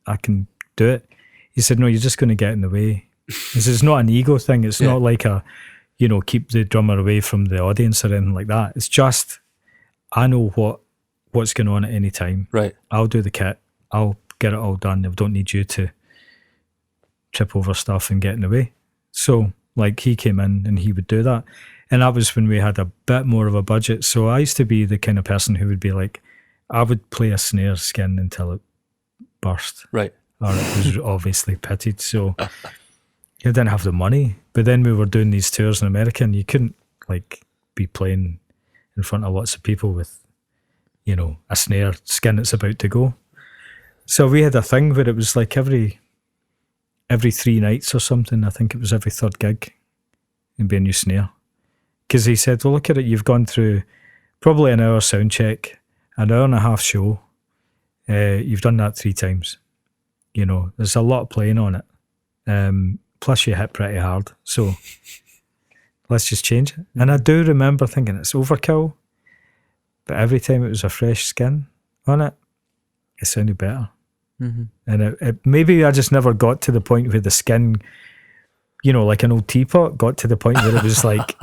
I can do it. He said, no, you're just going to get in the way. He says, it's not an ego thing. It's not like keep the drummer away from the audience or anything like that. It's just, I know what's going on at any time. Right. I'll do the kit. I'll get it all done. I don't need you to trip over stuff and get in the way. So, like, he came in and he would do that. And that was when we had a bit more of a budget. So I used to be the kind of person who would be like, I would play a snare skin until it burst. Right. Or it was obviously pitted. So you didn't have the money. But then we were doing these tours in America, and you couldn't, like, be playing in front of lots of people with, a snare skin that's about to go. So we had a thing where it was like every 3 nights or something. I think it was every third gig, it'd be a new snare. Because he said, well, look at it, you've gone through probably an hour sound check, an hour and a half show. You've done that 3 times. There's a lot of playing on it. Plus you hit pretty hard. So let's just change it. And I do remember thinking it's overkill, but every time it was a fresh skin on it, it sounded better. Mm-hmm. And it maybe I just never got to the point where the skin, you know, like an old teapot, got to the point where it was like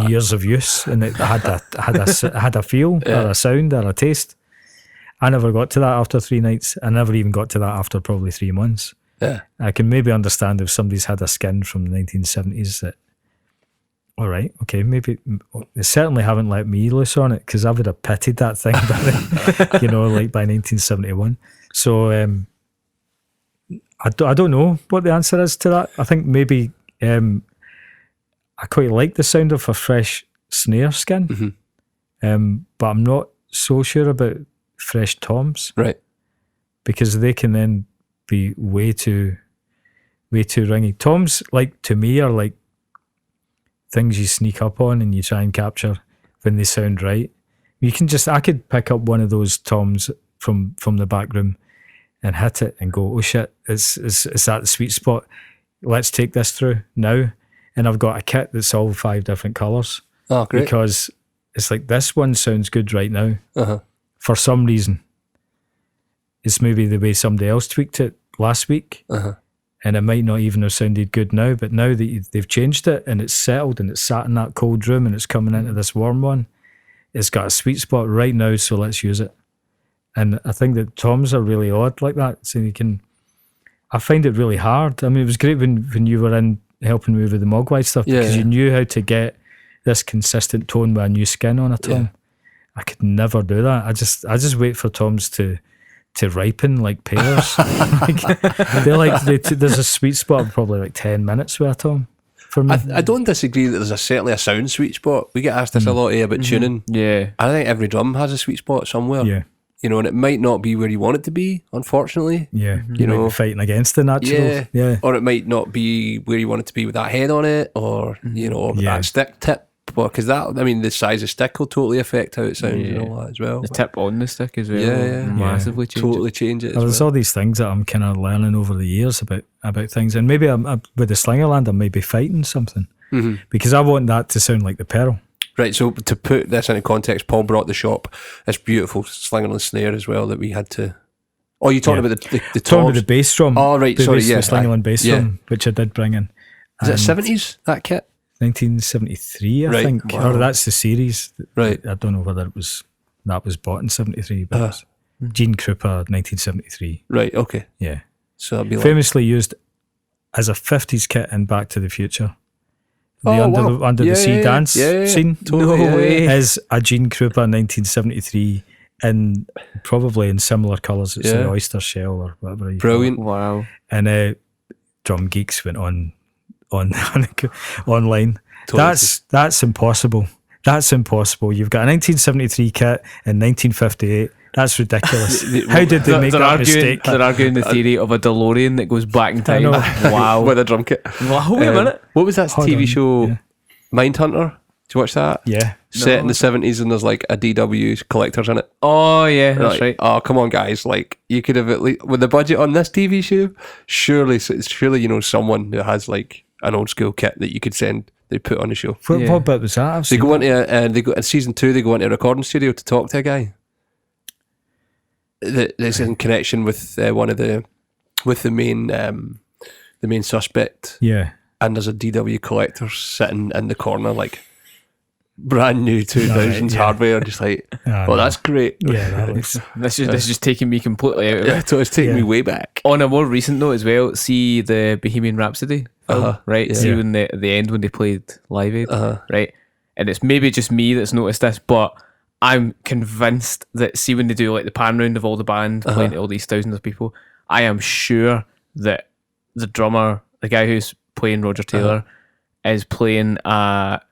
years of use and it had a feel or a sound or a taste. I never got to that after 3 nights. I never even got to that after probably 3 months. Yeah. I can maybe understand if somebody's had a skin from the 1970s that, all right, okay, maybe they certainly haven't let me loose on it because I would have pitied that thing by, you know, like by 1971. So I don't know what the answer is to that. I think maybe I quite like the sound of a fresh snare skin, but I'm not so sure about fresh toms, right? Because they can then be way too ringy. Toms, like to me, are like things you sneak up on and you try and capture when they sound right. I could pick up one of those toms from the back room and hit it and go, oh shit, it's at the sweet spot. Let's take this through now. And I've got a kit that's all 5 different colours. Oh, great. Because it's like, this one sounds good right now. Uh-huh. For some reason. It's maybe the way somebody else tweaked it last week. Uh-huh. And it might not even have sounded good now, but now that they've changed it and it's settled and it's sat in that cold room and it's coming into this warm one, it's got a sweet spot right now, so let's use it. And I think that toms are really odd like that. So I find it really hard. I mean, it was great when you were in helping me with the Mogwai stuff because you knew how to get this consistent tone with a new skin on a tom. Yeah. I could never do that. I just wait for toms to ripen like pears. There's a sweet spot of probably like 10 minutes with a tom for me. I don't disagree that there's certainly a sound sweet spot. We get asked this a lot here about tuning. Yeah. I think every drum has a sweet spot somewhere. Yeah. You know, and it might not be where you want it to be, unfortunately. Yeah. You know, fighting against the natural. Yeah. Or it might not be where you want it to be with that head on it, or, you know, that stick tip. Because the size of stick will totally affect how it sounds and all that as well. The tip on the stick as well. Yeah. Massively change totally it. change it. There's all these things that I'm kind of learning over the years about things, and maybe I'm with the Slingerland, I may be fighting something because I want that to sound like the Pearl. Right, so to put this into context, Paul brought the shop this beautiful Slingerland snare as well that we had to. Oh, you're talking about the talking about the bass drum. Oh, right, sorry, the Slingerland bass drum, which I did bring in. Is it 70s, that kit? 1973, I think. Wow. Or that's the series. Right. I don't know whether that was bought in 73, but it's Gene Krupa, 1973. Right, okay. Yeah. So that'd be famously used as a 50s kit in Back to the Future. Under the Sea dance scene totally, no way. Is a Gene Krupa 1973 and probably in similar colours. It's an oyster shell or whatever. Brilliant. Wow. And Drum Geeks went on online. Totally. That's impossible. That's impossible. You've got a 1973 kit in 1958. That's ridiculous. How did they make that mistake? They're arguing the theory of a DeLorean that goes back in time. Wow. With a drum kit. Wow, wait a minute. What was that TV show, Mindhunter? Did you watch that? Yeah. Set in the 70s and there's like a DW collectors in it. Oh, yeah, that's right. Oh, come on, guys. Like, you could have at least, with the budget on this TV show, surely you know someone who has like an old school kit that you could send, they put on the show. What bit was that? They go into in season 2, they go into a recording studio to talk to a guy that's in connection with the main suspect. Yeah. And there's a DW collector sitting in the corner, like brand new 2000s hardware, just like, that's great. Yeah, that looks. This is just taking me completely out of it. So it's taking me way back. On a more recent note as well, see the Bohemian Rhapsody film, right? Yeah. See when the end when they played Live Aid, right? And it's maybe just me that's noticed this, but I'm convinced that see when they do like the pan round of all the band playing to all these thousands of people, I am sure that the drummer, the guy who's playing Roger Taylor, is playing a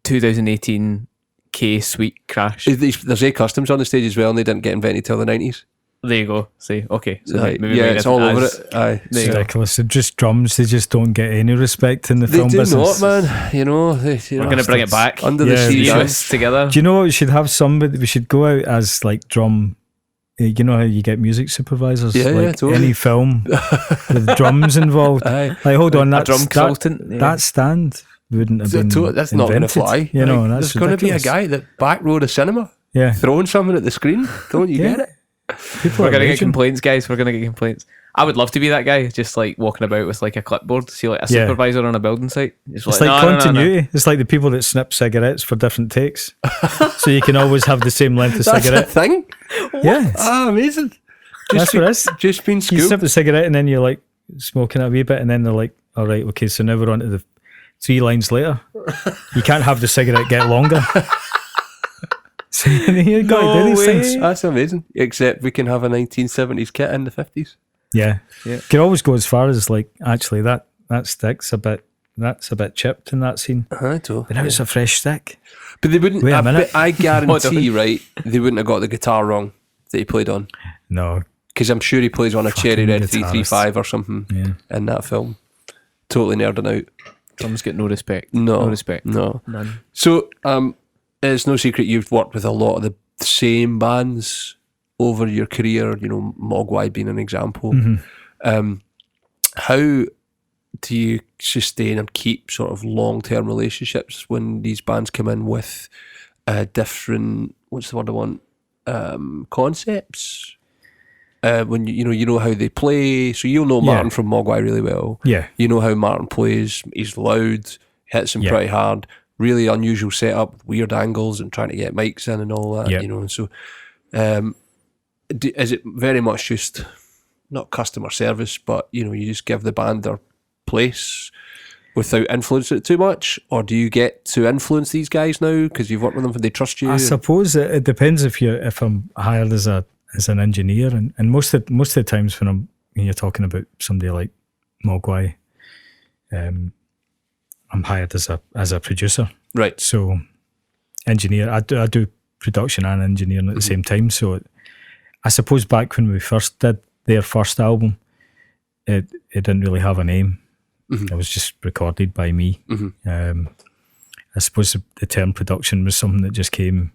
2018 K Sweet Crash. There's A Customs on the stage as well, and they didn't get invented till the 90s. There you go. See, okay. So maybe it's all over it. Aye. It's ridiculous. They're just drums. They just don't get any respect in the film business. They do not, man. You know, we're going to bring it back under the sea together. Do you know what? We should have somebody. We should go out as like drum. You know how you get music supervisors? Totally. Any film with drums involved. Aye. Like, hold on, a drum consultant. That stand wouldn't have been That's not going to fly. You know, there's going to be a guy that back row the cinema throwing something at the screen. Don't you get it? We're going to get complaints, guys. We're going to get complaints. I would love to be that guy, just like walking about with like a clipboard, see like a supervisor on a building site. It's like continuity. No. It's like the people that snip cigarettes for different takes, so you can always have the same length of cigarette. That's a thing? Yeah. Oh, amazing. That's what it is. Just been scooped. You snip the cigarette and then you're like smoking a wee bit, and then they're like, all right, okay, so now we're on to the 3 lines later. You can't have the cigarette get longer. So you got to do these things. That's amazing. Except we can have a 1970s kit in the 50s. Yeah. You can always go as far as like, actually that stick's that's a bit chipped in that scene. But now it's a fresh stick. But they wouldn't. I guarantee, right? They wouldn't have got the guitar wrong that he played on. No, because I'm sure he plays on a Cherry Red 335 or something in that film. Totally nerding out. Drums get no respect. No respect. No, none. So, it's no secret you've worked with a lot of the same bands over your career. You know, Mogwai being an example. Mm-hmm. How do you sustain and keep sort of long-term relationships when these bands come in with different, what's the word I want, concepts? When you know how they play, so you'll know Martin from Mogwai really well. Yeah, you know how Martin plays. He's loud, hits him pretty hard. Really unusual setup, weird angles, and trying to get mics in and all that. You know, and so is it very much just not customer service, but you know, you just give the band their place without influencing it too much, or do you get to influence these guys now because you've worked with them and they trust you? I suppose it depends if I'm hired as an engineer, and most of the times when you're talking about somebody like Mogwai, I'm hired as a producer, right? So engineer, I do production and engineering at the same time. So I suppose back when we first did their first album, it didn't really have a name. Mm-hmm. It was just recorded by me. Mm-hmm. I suppose the term production was something that just came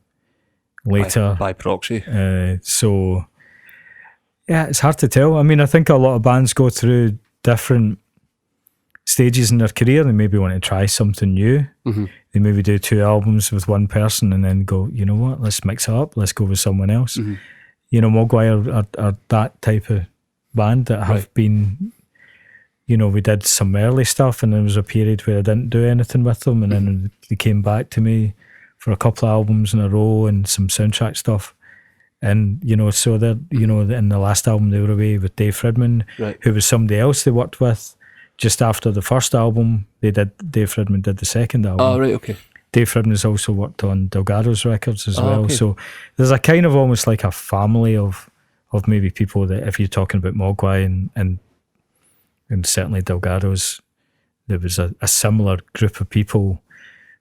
later by proxy. So yeah, it's hard to tell. I mean, I think a lot of bands go through different stages in their career. They maybe want to try something new. Mm-hmm. They maybe do 2 albums with one person and then go, you know what, let's mix it up, let's go with someone else. Mm-hmm. You know, Mogwai are that type of band that have been, you know, we did some early stuff and there was a period where I didn't do anything with them, and then they came back to me for a couple of albums in a row and some soundtrack stuff. And, you know, so they're, you know, in the last album they were away with Dave Fridman, who was somebody else they worked with. Just after the first album, Dave Fridman did the second album. Oh, right, okay. Dave Fridman has also worked on Delgados records as well. Okay. So there's a kind of almost like a family of maybe people that, if you're talking about Mogwai and certainly Delgados, there was a similar group of people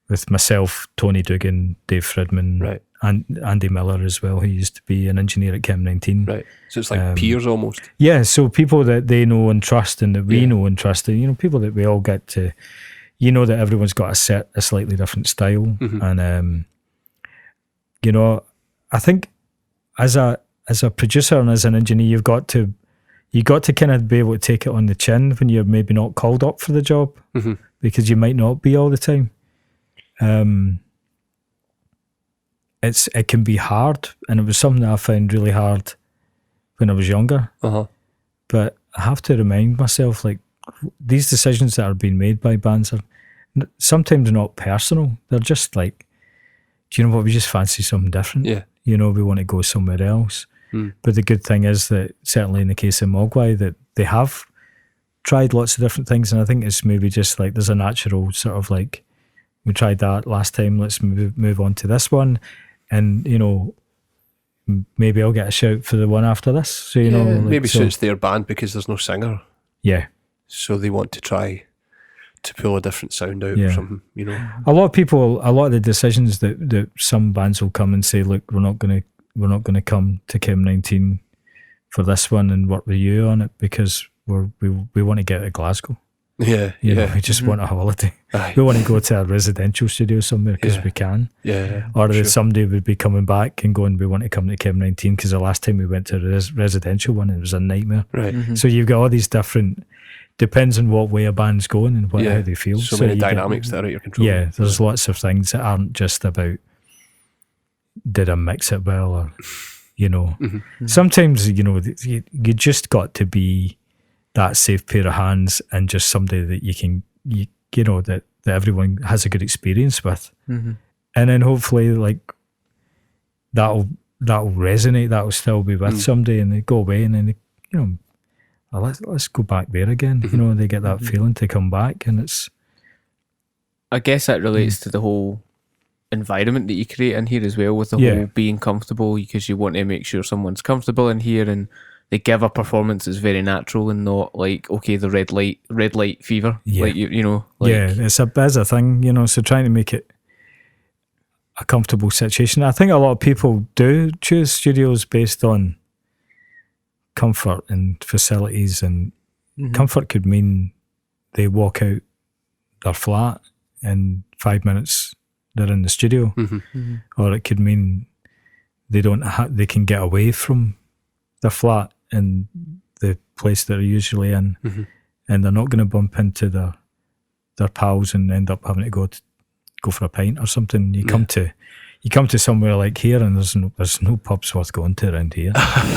with myself, Tony Dugan, Dave Fridman, and Andy Miller as well, who used to be an engineer at Chem 19. Right, so it's like peers almost. Yeah, so people that they know and trust and that we know and trust, and, you know, people that we all get to, you know, that everyone's got a slightly different style. Mm-hmm. And, you know, I think as a producer and as an engineer, you got to kind of be able to take it on the chin when you're maybe not called up for the job, because you might not be all the time. It can be hard, and it was something that I found really hard when I was younger. But I have to remind myself, like, these decisions that are being made by bands are sometimes not personal. They're just like, do you know what, we just fancy something different. Yeah. You know, we want to go somewhere else. But the good thing is that, certainly in the case of Mogwai, that they have tried lots of different things, and I think it's maybe just like there's a natural sort of like, we tried that last time, let's move on to this one. And, you know, maybe I'll get a shout for the one after this. So, you know, like, maybe suits their band because there's no singer. Yeah. So they want to try to pull a different sound out or something, you know. A lot of the decisions that some bands will come and say, look, we're not gonna come to Chem 19 for this one and work with you on it because we want to get to Glasgow. Yeah, you know, we just want a holiday. We want to go to a residential studio somewhere because we can. Or that somebody would be coming back and going, we want to come to Chem 19 because the last time we went to a residential one, it was a nightmare. Right. So you've got all these different depends on what way a band's going and how they feel. So many dynamics that are out of your control. Yeah, there's lots of things that aren't just about did I mix it well or, Sometimes, you just got to be that safe pair of hands and just somebody that you can, that everyone has a good experience with. Mm-hmm. And then hopefully like that'll resonate, that'll still be with somebody, and they go away and then they, let's go back there again. They get that feeling to come back, and it's. I guess that relates to the whole environment that you create in here as well, with the whole being comfortable, because you want to make sure someone's comfortable in here and they give a performance that's very natural and not like, okay, the red light fever. Yeah. Like it's a thing, so trying to make it a comfortable situation. I think a lot of people do choose studios based on comfort and facilities, and comfort could mean they walk out their flat in 5 minutes they're in the studio, or it could mean they they can get away from their flat in the place that they're usually in, and they're not going to bump into their pals and end up having to go for a pint or something. You come to somewhere like here, and there's no pubs worth going to around here.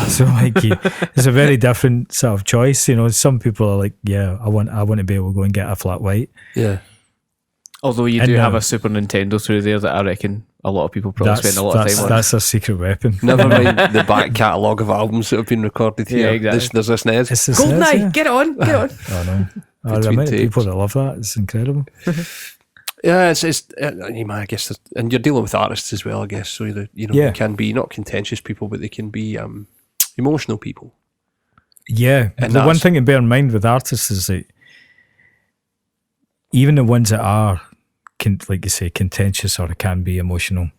So like it's a very different sort of choice. Some people are like, I want to be able to go and get a flat white. Yeah. Although you do have a Super Nintendo through there that I reckon a lot of people probably spend a lot of time on. That's a secret weapon. Never mind the back catalogue of albums that have been recorded here. Yeah, exactly. There's a SNES. GoldenEye, get on. I know. The amount of people that love that, it's incredible. Yeah, I guess, and you're dealing with artists as well, I guess. So they can be not contentious people, but they can be emotional people. Yeah, and the one thing to bear in mind with artists is that even the ones that are, like you say, contentious or can be emotional,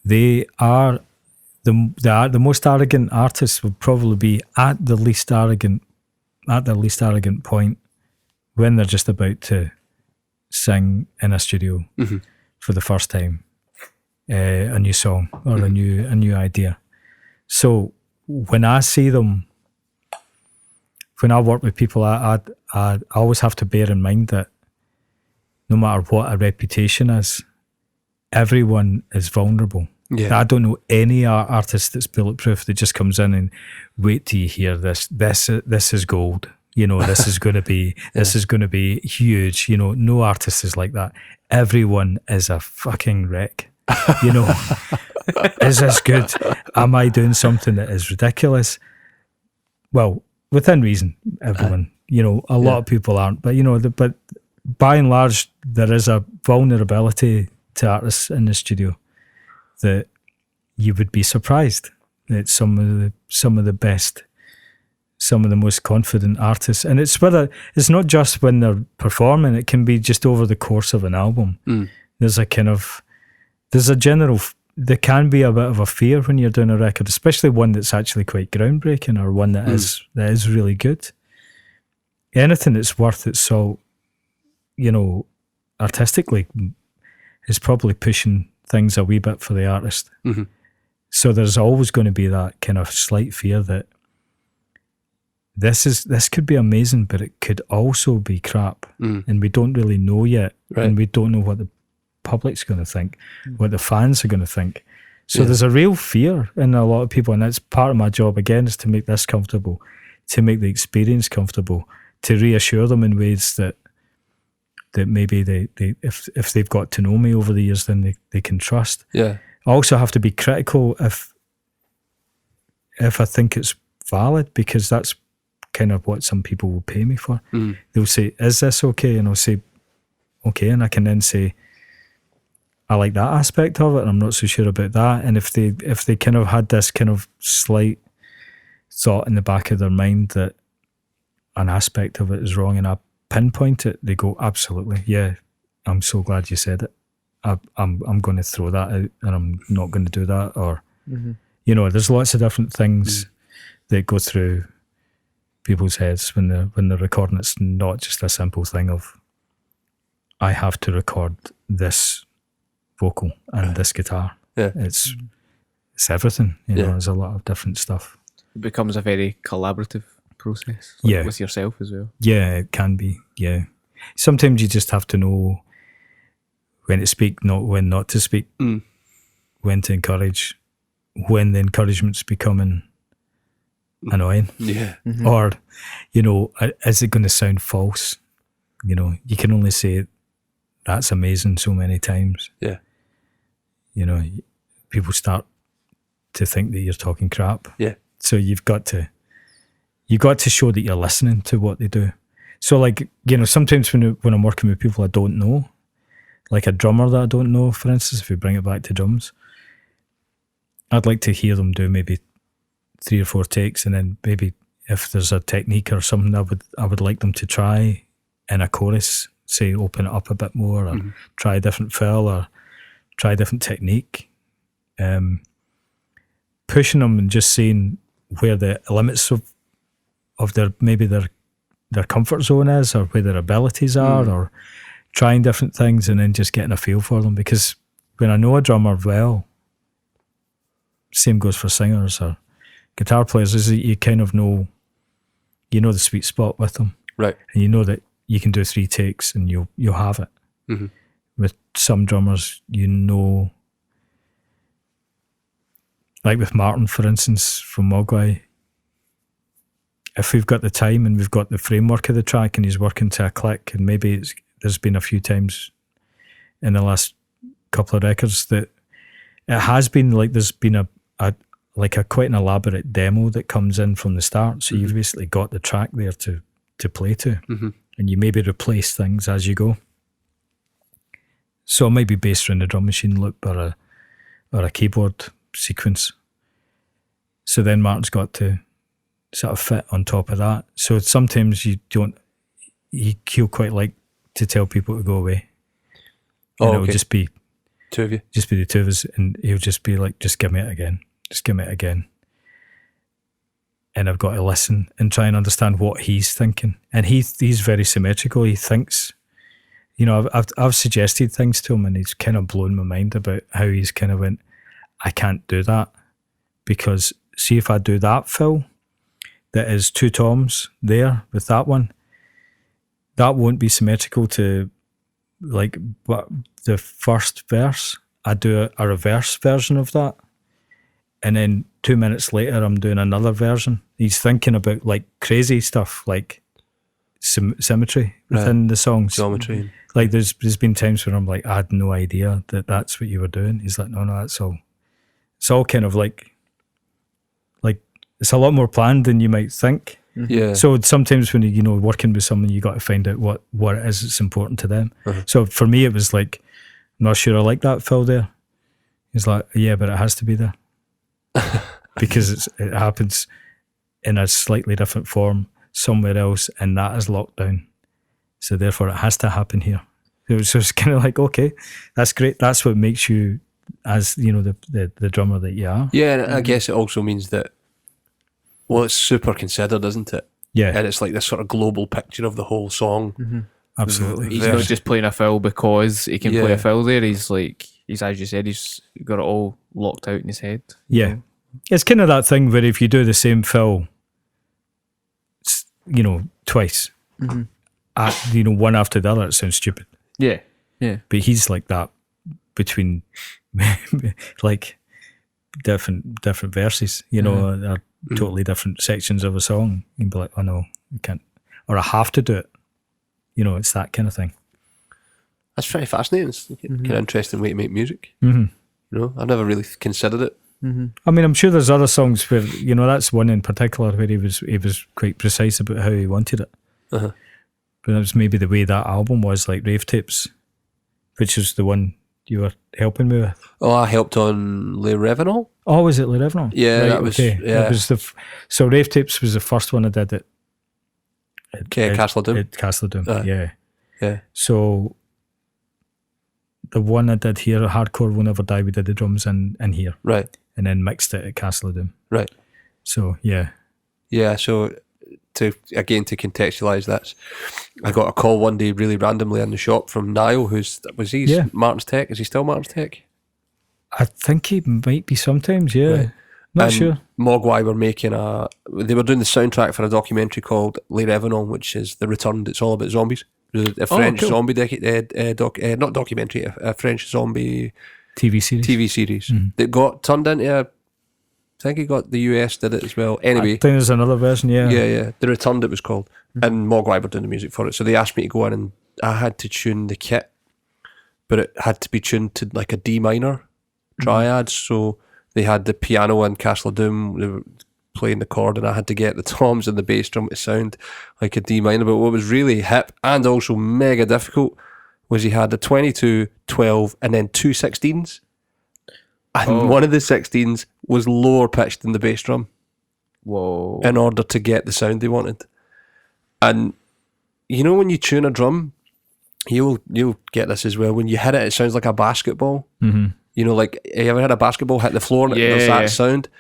they are the most arrogant artists would probably be at the least arrogant point when they're just about to sing in a studio for the first time, a new song or a new idea. So when I see them, when I work with people, I always have to bear in mind that no matter what a reputation is, everyone is vulnerable. Yeah. I don't know any artist that's bulletproof that just comes in and wait till you hear this. This is gold. This is going to be this is going to be huge. No artist is like that. Everyone is a fucking wreck. Is this good? Am I doing something that is ridiculous? Well, within reason, everyone. A lot of people aren't, but by and large, there is a vulnerability to artists in the studio that you would be surprised that some of the best, some of the most confident artists, and it's not just when they're performing, it can be just over the course of an album. There can be a bit of a fear when you're doing a record, especially one that's actually quite groundbreaking or one that is really good. Anything that's worth its salt, artistically, is probably pushing things a wee bit for the artist. So there's always going to be that kind of slight fear that this could be amazing, but it could also be crap, and we don't really know yet, and we don't know what the public's going to think, what the fans are going to think. So there's a real fear in a lot of people, and that's part of my job again, is to make this comfortable, to make the experience comfortable, to reassure them in ways that maybe they if they've got to know me over the years, then they can trust. I also have to be critical if I think it's valid, because that's kind of what some people will pay me for. They'll say, is this okay? And I'll say, okay, and I can then say, I like that aspect of it, and I'm not so sure about that. And if they kind of had this kind of slight thought in the back of their mind that an aspect of it is wrong, and I pinpoint it, they go, absolutely, yeah, I'm so glad you said it. I'm going to throw that out, and I'm not going to do that. Or there's lots of different things that go through people's heads when they're recording. It's not just a simple thing of, I have to record this vocal and this guitar. It's everything. There's a lot of different stuff. It becomes a very collaborative process. Yeah. With yourself as well. Yeah, it can be. Yeah. Sometimes you just have to know when to speak, when not to speak, when to encourage, when the encouragement's becoming annoying. Yeah. Mm-hmm. Or, is it going to sound false? You can only say that's amazing so many times. Yeah. People start to think that you're talking crap. Yeah. So you've got to show that you're listening to what they do. So sometimes when I'm working with people I don't know, like a drummer that I don't know, for instance, if we bring it back to drums, I'd like to hear them do maybe 3 or 4 takes, and then maybe if there's a technique or something, I would like them to try in a chorus, say open it up a bit more, or try a different fill, or try a different technique. Pushing them and just seeing where the limits of their comfort zone is, or where their abilities are, or trying different things, and then just getting a feel for them. Because when I know a drummer well, same goes for singers or guitar players, is that you kind of know, the sweet spot with them, right? And you know that you can do 3 takes and you'll have it. Mm-hmm. With some drummers, like with Martin, for instance, from Mogwai, if we've got the time and we've got the framework of the track and he's working to a click, and maybe there's been a few times in the last couple of records that it has been like there's been a quite an elaborate demo that comes in from the start. So you've basically got the track there to play to, and you maybe replace things as you go. So it might be based around a drum machine loop or a keyboard sequence. So then Martin's got to sort of fit on top of that. So sometimes he'll quite like to tell people to go away. And it'll just be 2 of you. Just be the 2 of us, and he'll just be like, just give me it again. Just give me it again. And I've got to listen and try and understand what he's thinking. And he's very symmetrical. He thinks, I've suggested things to him, and he's kind of blown my mind about how he's kind of went, I can't do that, because see if I do that fill, that is 2 toms there with that one, that won't be symmetrical to like the first verse. I do a reverse version of that, and then 2 minutes later I'm doing another version. He's thinking about like crazy stuff like symmetry within the songs, geometry. Like there's been times where I'm like, I had no idea that that's what you were doing. He's like, no, that's all. It's all kind of like it's a lot more planned than you might think. Yeah. So sometimes when you're working with someone, you got to find out what it is that's important to them. So for me, it was like, I'm not sure I like that fill there. He's like, yeah, but it has to be there because it happens in a slightly different form somewhere else, and that is locked down. So therefore, it has to happen here. So it's kind of like, okay, that's great. That's what makes you, as the drummer that you are. Yeah, and I guess it also means that, well, it's super considered, isn't it? Yeah. And it's like this sort of global picture of the whole song. Absolutely. He's not just playing a fill because he can play a fill there. He's as you said, he's got it all locked out in his head. Yeah. It's kind of that thing where if you do the same fill, twice, one after the other, it sounds stupid. Yeah. Yeah. But he's like that between like different verses, they're totally different sections of a song. You'd be like, oh no, you can't, or I have to do it. It's that kind of thing. That's pretty fascinating. It's kind of interesting way to make music. I've never really considered it. I mean, I'm sure there's other songs where that's one in particular where he was quite precise about how he wanted it. But it was maybe the way that album was, like Rave Tapes, which is the one you were helping me with. Oh, I helped on Le Revenant. Oh, was it Le Revenant? Yeah, right, that was. Okay. Yeah, that was so Rave Tapes was the first one I did at Castle of Doom. At Castle of Doom. Yeah. So the one I did here, Hardcore Will Never Die, we did the drums in here. Right. And then mixed it at Castle of Doom. Right. So, yeah. Yeah, so to contextualise that, I got a call one day really randomly in the shop from Niall, Martin's Tech? Is he still Martin's Tech? I think he might be sometimes, yeah. Right. Not sure. Mogwai were they were doing the soundtrack for a documentary called Les Revenants, which is The Returned. It's all about zombies. It was a French zombie not documentary, a French zombie TV series that got turned into I think it got the US did it as well. Anyway, I think there's another version. Yeah. The Returned it was called, and Mogwai were doing the music for it. So they asked me to go in, and I had to tune the kit, but it had to be tuned to like a D minor triad. So they had the piano in Castle of Doom, they were playing the chord, and I had to get the toms and the bass drum to sound like a D minor. But what was really hip and also mega difficult was he had a 22, 12, and then two 16s. And one of the 16s was lower pitched than the bass drum. Whoa. In order to get the sound they wanted. And you know when you tune a drum, you'll get this as well. When you hit it, it sounds like a basketball. Mm-hmm. You know, like, you ever had a basketball hit the floor and there's that sound?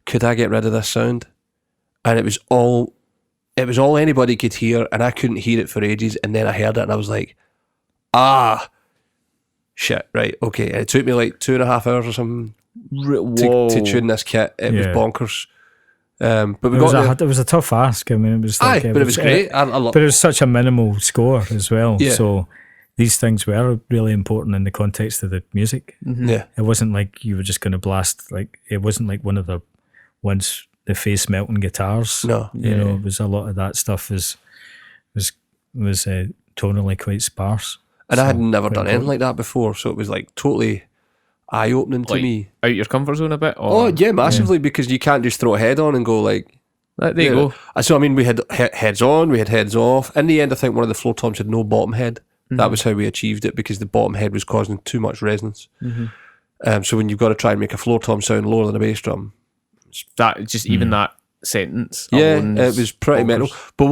Could I get rid of this sound? And it was all anybody could hear, and I couldn't hear it for ages. And then I heard it and I was like, shit, right, okay. And it took me like 2.5 hours or something to tune this kit. It was bonkers. But it was a tough ask. I mean, it was like, but it was great. But it was such a minimal score as well. Yeah. So these things were really important in the context of the music. Mm-hmm. Yeah, it wasn't like you were just going to blast. Like, it wasn't like one of the ones the face melting guitars. No, you know, it was a lot of that stuff was tonally quite sparse. And I had never done anything like that before, so it was like totally eye-opening to me. Out your comfort zone a bit? Or? Oh, yeah, massively, because you can't just throw a head on and go like... There you go. So, I mean, we had heads on, we had heads off. In the end, I think one of the floor toms had no bottom head. Mm-hmm. That was how we achieved it, because the bottom head was causing too much resonance. Mm-hmm. So when you've got to try and make a floor tom sound lower than a bass drum... Even that sentence. Yeah, it was pretty mental. But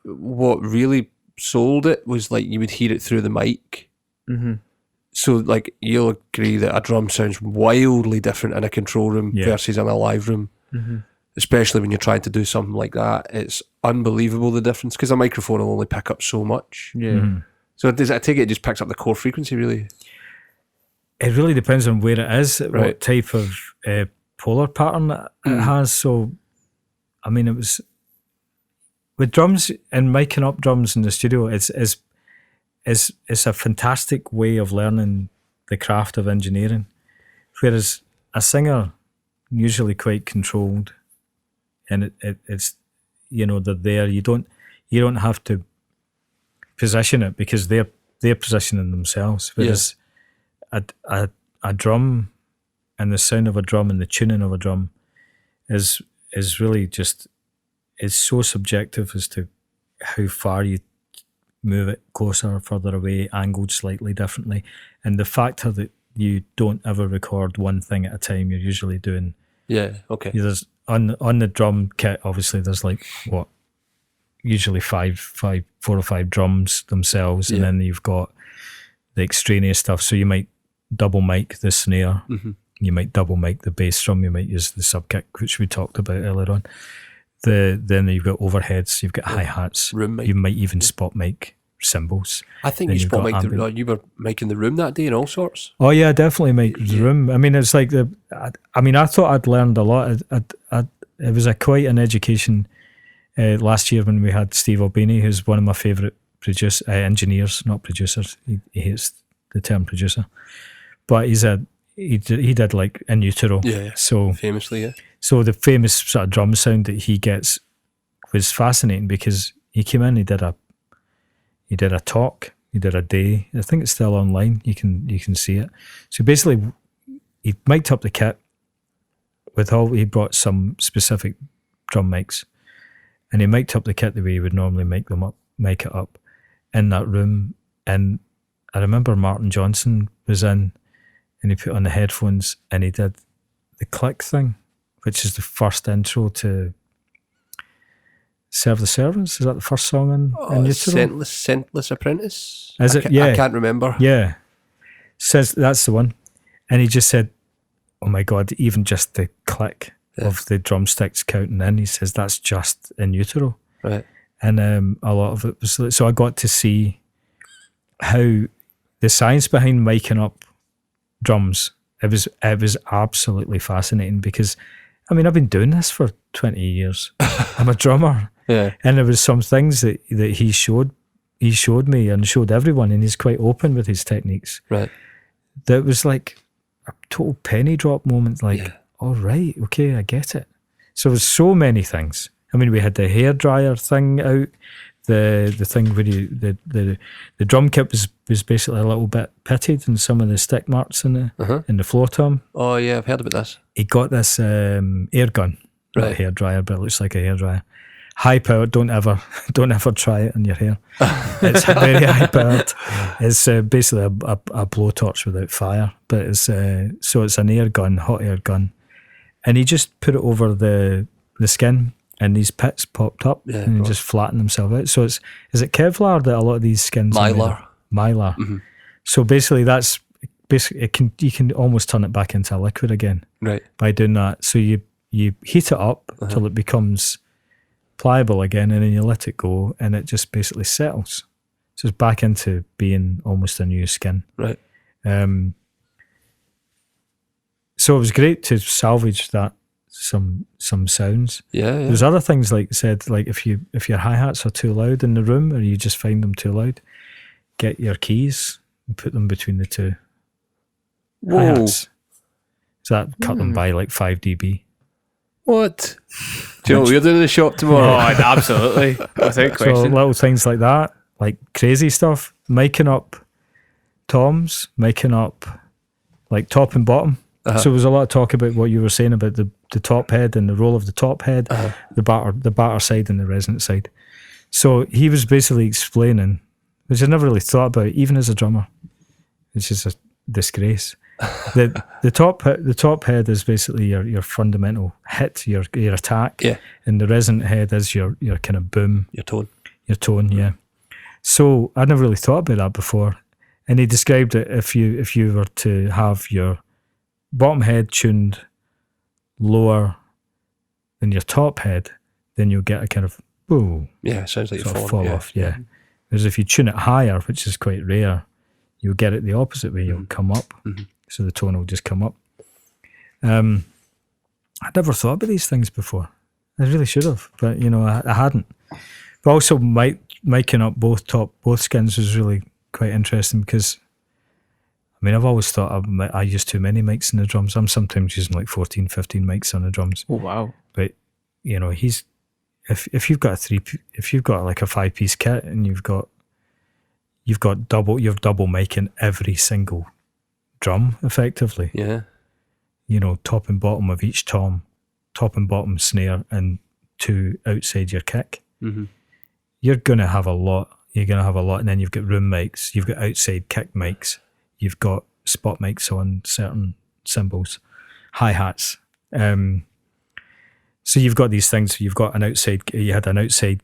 what really sold it was like you would hear it through the mic. Mm-hmm. So like you'll agree that a drum sounds wildly different in a control room versus in a live room. Mm-hmm. Especially when you're trying to do something like that. It's unbelievable the difference, because a microphone will only pick up so much. Yeah. Mm-hmm. So I take it just picks up the core frequency, really. It really depends on where it is, what type of polar pattern it has. So, I mean, it was with drums and miking up drums in the studio. It's a fantastic way of learning the craft of engineering. Whereas a singer, usually quite controlled, and it's they're there. You don't have to position it, because they're positioning themselves. Whereas a drum and the sound of a drum and the tuning of a drum is really just, it's so subjective as to how far you move it, closer or further away, angled slightly differently. And the factor that you don't ever record one thing at a time, you're usually doing... Yeah, okay. There's on the drum kit, obviously, there's like, usually 4 or 5 drums themselves, and then you've got the extraneous stuff. So you might double mic the snare, you might double mic the bass drum, you might use the sub kick, which we talked about earlier on. Then you've got overheads, you've got hi-hats, you might even spot mic cymbals. I think you spot mic you were making the room that day and all sorts. Oh yeah, definitely mic the room. I mean, it's like I thought I'd learned a lot. It was quite an education last year when we had Steve Albini, who's one of my favourite engineers, not producers. He hates the term producer, but he did like in utero. Yeah. So famously, yeah. So the famous sort of drum sound that he gets was fascinating, because he came in, he did a talk, he did a day. I think it's still online. You can see it. So basically, he mic'd up the kit he brought some specific drum mics, and he mic'd up the kit the way he would normally mic it up in that room. And I remember Martin Johnson was in, and he put on the headphones and he did the click thing, which is the first intro to Serve the Servants. Is that the first song in Utero? Scentless Apprentice? Is it? Yeah. I can't remember. Yeah. Says that's the one. And he just said, oh my God, even just the click of the drumsticks counting in, he says that's just in Utero. Right. And a lot of it was, so I got to see how the science behind miking up drums, it was absolutely fascinating, because I mean, I've been doing this for 20 years. I'm a drummer. Yeah. And there was some things that he showed me and showed everyone, and he's quite open with his techniques. Right. That was like a total penny drop moment, like, all right, okay, I get it. So there's so many things. I mean, we had the hairdryer thing out, the thing where the drum kit was basically a little bit pitted and some of the stick marks in the floor tom. Oh yeah, I've heard about this. He got this air gun, not a hairdryer, but it looks like a hairdryer. High powered, don't ever try it on your hair. It's very high powered. It's basically a blowtorch without fire, but it's so it's an air gun, hot air gun, and he just put it over the skin, and these pits popped up and just flattened themselves out. So is it Kevlar that a lot of these skins are made of? Mylar. Mm-hmm. So basically you can almost turn it back into a liquid again, right? By doing that. So you heat it up till it becomes pliable again, and then you let it go, and it just basically settles. So it's back into being almost a new skin. Right. So it was great to salvage that some sounds. Yeah. There's other things, like said, like if your hi-hats are too loud in the room, or you just find them too loud, get your keys and put them between the two hi-hats. So that cut them by like 5 dB. What? Do you know what we're doing in the shop tomorrow? Oh, absolutely. Without question. So little things like that, like crazy stuff. Miking up toms, miking up like top and bottom. So there was a lot of talk about what you were saying about the top head and the role of the top head, the batter side and the resonant side. So he was basically explaining, which I never really thought about, even as a drummer, which is a disgrace. The top head is basically your fundamental hit, your attack, and the resonant head is your kind of boom, your tone, yeah. So I'd never really thought about that before, and he described it if you were to have your bottom head tuned lower than your top head, then you'll get a kind of sounds like a fall off, yeah. Whereas if you tune it higher, which is quite rare, you'll get it the opposite way. You'll come up. Mm-hmm. So the tone will just come up. I'd never thought about these things before. I really should have, but I hadn't. But also miking up both skins was really quite interesting, because I mean, I've always thought I use too many mics in the drums. I'm sometimes using like 14, 15 mics on the drums. Oh wow. But if you've got like a 5-piece kit and you're double micing every single drum effectively. Yeah. Top and bottom of each tom, top and bottom snare, and 2 outside your kick. Mm-hmm. You're gonna have a lot. And then you've got room mics, you've got outside kick mics, you've got spot mics on certain cymbals, hi-hats. So you've got these things. You had an outside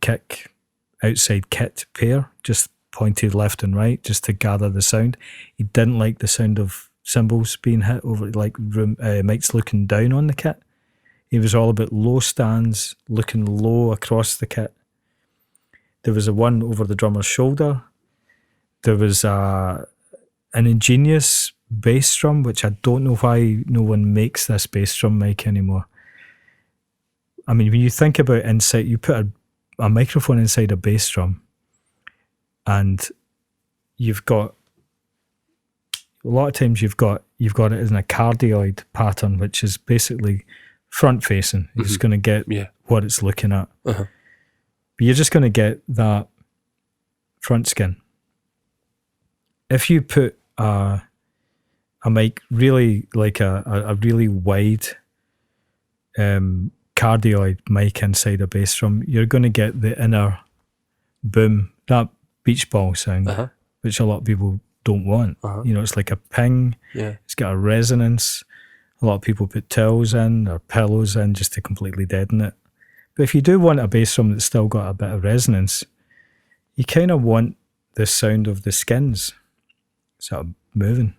kit pair, just pointed left and right, just to gather the sound. He didn't like the sound of cymbals being hit over, like mics looking down on the kit. He was all about low stands, looking low across the kit. There was a one over the drummer's shoulder. There was an ingenious bass drum, which I don't know why no one makes this bass drum mic anymore. I mean, when you think about inside, you put a microphone inside a bass drum, and you've got a lot of times you've got it in a cardioid pattern, which is basically front facing. Mm-hmm. It's going to get what it's looking at. Uh-huh. But you're just going to get that front skin. If you put a mic really like a really wide cardioid mic inside a bass drum, you're going to get the inner boom, that beach ball sound, which a lot of people don't want. It's like a ping. Yeah. It's got a resonance. A lot of people put tills in or pillows in just to completely deaden it. But if you do want a bass drum that's still got a bit of resonance, you kind of want the sound of the skins sort of moving.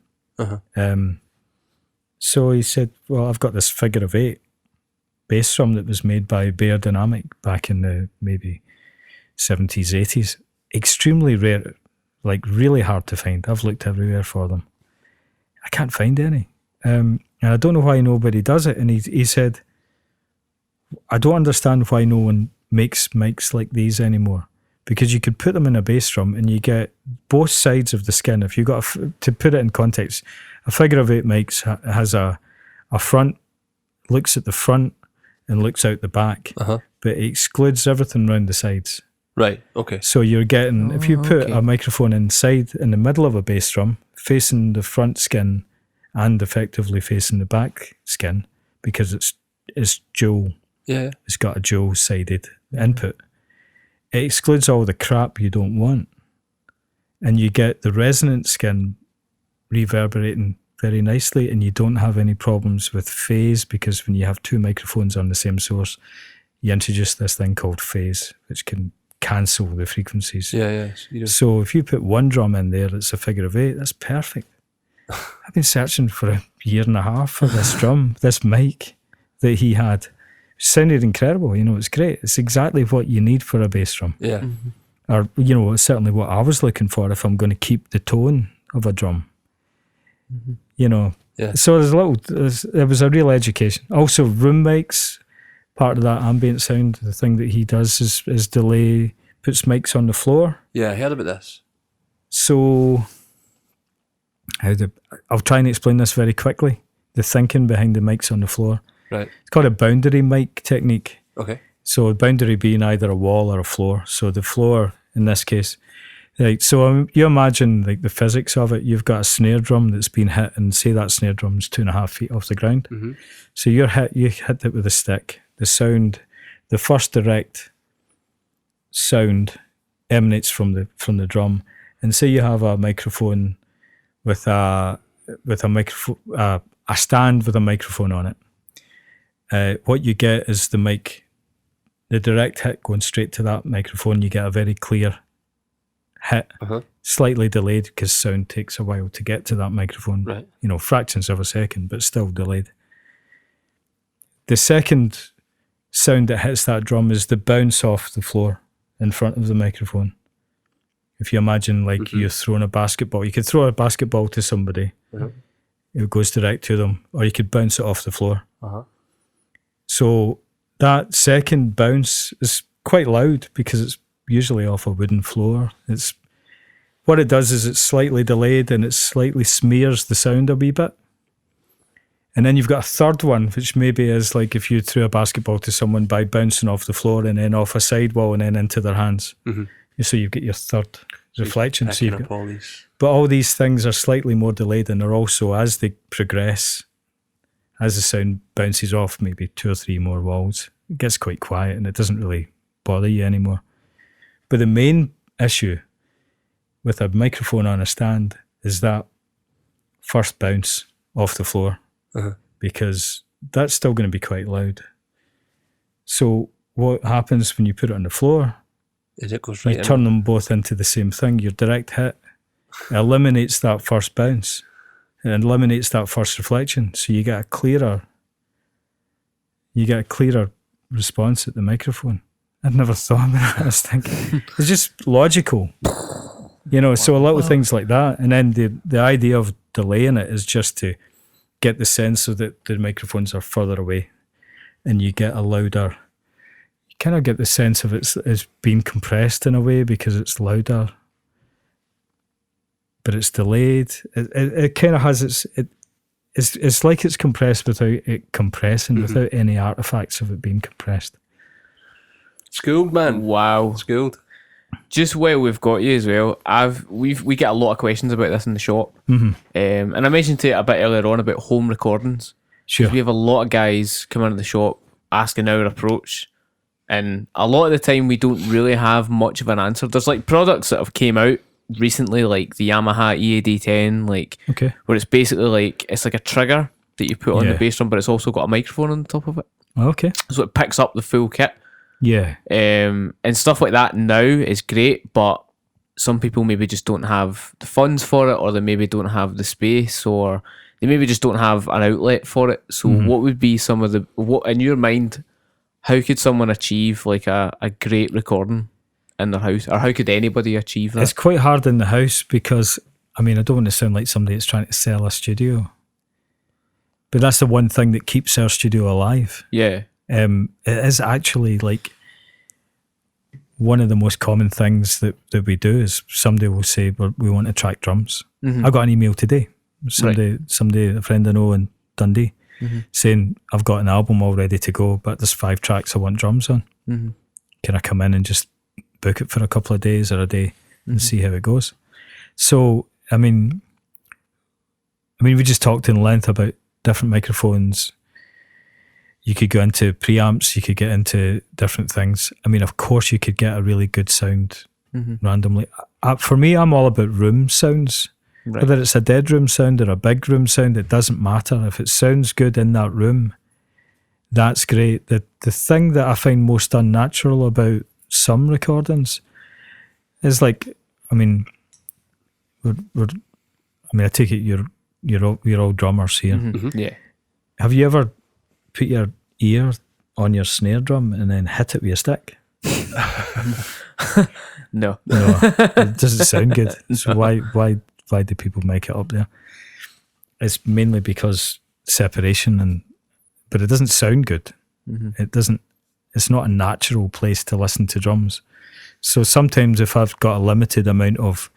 So he said, well, I've got this figure of 8 bass drum that was made by Bear Dynamic back in the maybe 70s, 80s. Extremely rare, like really hard to find. I've looked everywhere for them. I can't find any. And I don't know why nobody does it. And he said, I don't understand why no one makes mics like these anymore, because you could put them in a bass drum and you get both sides of the skin. If you got to put it in context, a figure of 8 mics has a front, looks at the front and looks out the back, but it excludes everything around the sides. Right, okay. So you're getting, if you put a microphone inside, in the middle of a bass drum, facing the front skin and effectively facing the back skin, because it's dual. Yeah. It's got a dual-sided input. It excludes all the crap you don't want. And you get the resonant skin reverberating very nicely, and you don't have any problems with phase, because when you have 2 microphones on the same source, you introduce this thing called phase, which can cancel the frequencies. Yeah. So if you put one drum in there that's a figure of 8, that's perfect. I've been searching for a year and a half for this drum, this mic that he had. It sounded incredible, it's great. It's exactly what you need for a bass drum. Yeah. Or, it's certainly what I was looking for if I'm going to keep the tone of a drum. Yeah. So there was a real education. Also, room mics, part of that ambient sound, the thing that he does is delay, puts mics on the floor. Yeah, I heard about this. So, I'll try and explain this very quickly. The thinking behind the mics on the floor. Right. It's called a boundary mic technique. Okay. So a boundary being either a wall or a floor. So the floor, in this case, so you imagine the physics of it. You've got a snare drum that's been hit, and say that snare drum's 2.5 feet off the ground. Mm-hmm. So you hit it with a stick. The sound, the first direct sound emanates from the drum. And say you have a microphone with a microphone, a stand with a microphone on it. What you get is the direct hit going straight to that microphone. You get a very clear hit, slightly delayed, because sound takes a while to get to that microphone. Right. Fractions of a second, but still delayed. The second sound that hits that drum is the bounce off the floor in front of the microphone. If you imagine you're throwing a basketball, you could throw a basketball to somebody, it goes direct to them, or you could bounce it off the floor. So that second bounce is quite loud, because it's usually off a wooden floor. What it does is it's slightly delayed, and it slightly smears the sound a wee bit. And then you've got a third one, which maybe is like if you threw a basketball to someone by bouncing off the floor and then off a sidewall and then into their hands. So you've got your third reflection. But all these things are slightly more delayed, and they're also, as they progress, as the sound bounces off maybe 2 or 3 more walls, it gets quite quiet and it doesn't really bother you anymore. But the main issue with a microphone on a stand is that first bounce off the floor, because that's still going to be quite loud. So what happens when you put it on the floor is it goes right you turn them both into the same thing. Your direct hit eliminates that first bounce and eliminates that first reflection, so you get a clearer response at the microphone. I'd never thought about it. I was thinking it's just logical, so a lot of things like that. And then the idea of delaying it is just to get the sense so that the microphones are further away, and you get a louder, you kind of get the sense of it's being compressed in a way, because it's louder, but it's delayed. It kind of has it's like it's compressed without it compressing, without any artifacts of it being compressed. Schooled, man. Wow. Schooled. Just while we've got you as well, we get a lot of questions about this in the shop, and I mentioned to you a bit earlier on about home recordings. Sure. We have a lot of guys come into the shop asking our approach, and a lot of the time we don't really have much of an answer. There's products that have came out recently, like the Yamaha EAD10, where it's basically it's like a trigger that you put on the bass drum, but it's also got a microphone on the top of it. Okay. So it picks up the full kit. Yeah. And stuff like that now is great, but some people maybe just don't have the funds for it, or they maybe don't have the space, or they maybe just don't have an outlet for it. So what would be some of what in your mind, how could someone achieve a great recording in their house, or how could anybody achieve that? It's quite hard in the house, because I don't want to sound like somebody that's trying to sell a studio, but that's the one thing that keeps our studio alive. Yeah. it is actually like one of the most common things that we do is somebody will say, well, we want to track drums. I got an email today. Somebody, a friend I know in Dundee, saying, I've got an album all ready to go, but there's 5 tracks I want drums on. Can I come in and just book it for a couple of days or a day and see how it goes? So, I mean, we just talked in length about different microphones. You could go into preamps, you could get into different things. I mean, of course, you could get a really good sound randomly. For me, I'm all about room sounds. Right. Whether it's a dead room sound or a big room sound, it doesn't matter. If it sounds good in that room, that's great. The thing that I find most unnatural about some recordings is like, I mean, I take it you're all drummers here. Yeah. Have you ever put your ear on your snare drum and then hit it with a stick? No, it doesn't sound good. So why do people make it up there? It's mainly because separation, but it doesn't sound good. It's not a natural place to listen to drums. So sometimes if I've got a limited amount of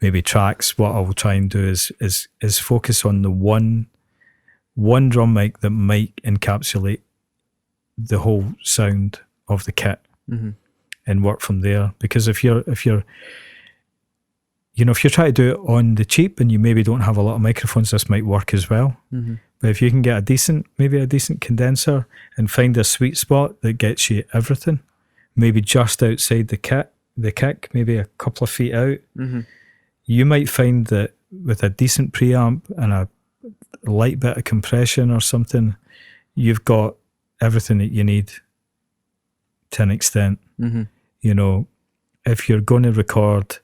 maybe tracks, what I will try and do is focus on the one drum mic that might encapsulate the whole sound of the kit and work from there. Because if you're trying to do it on the cheap and you maybe don't have a lot of microphones, this might work as well. But if you can get a decent condenser and find a sweet spot that gets you everything, maybe just outside the kick, maybe a couple of feet out, you might find that with a decent preamp and a light bit of compression or something, you've got everything that you need to an extent. You know, if you're going to record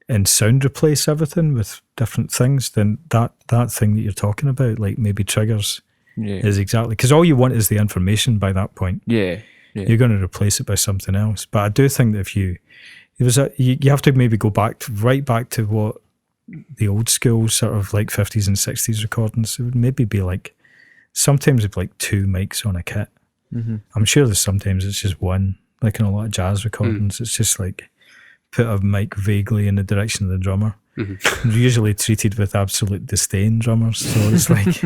and sound replace everything with different things, then that thing that you're talking about, like maybe triggers, is exactly, because all you want is the information by that point. You're going to replace it by something else. But I do think that you have to maybe go right back to what the old school sort of like 50s and 60s recordings, it would maybe be like, sometimes it'd be like 2 mics on a kit. I'm sure there's sometimes it's just one, like in a lot of jazz recordings, it's just like put a mic vaguely in the direction of the drummer. Usually treated with absolute disdain, drummers. So it's like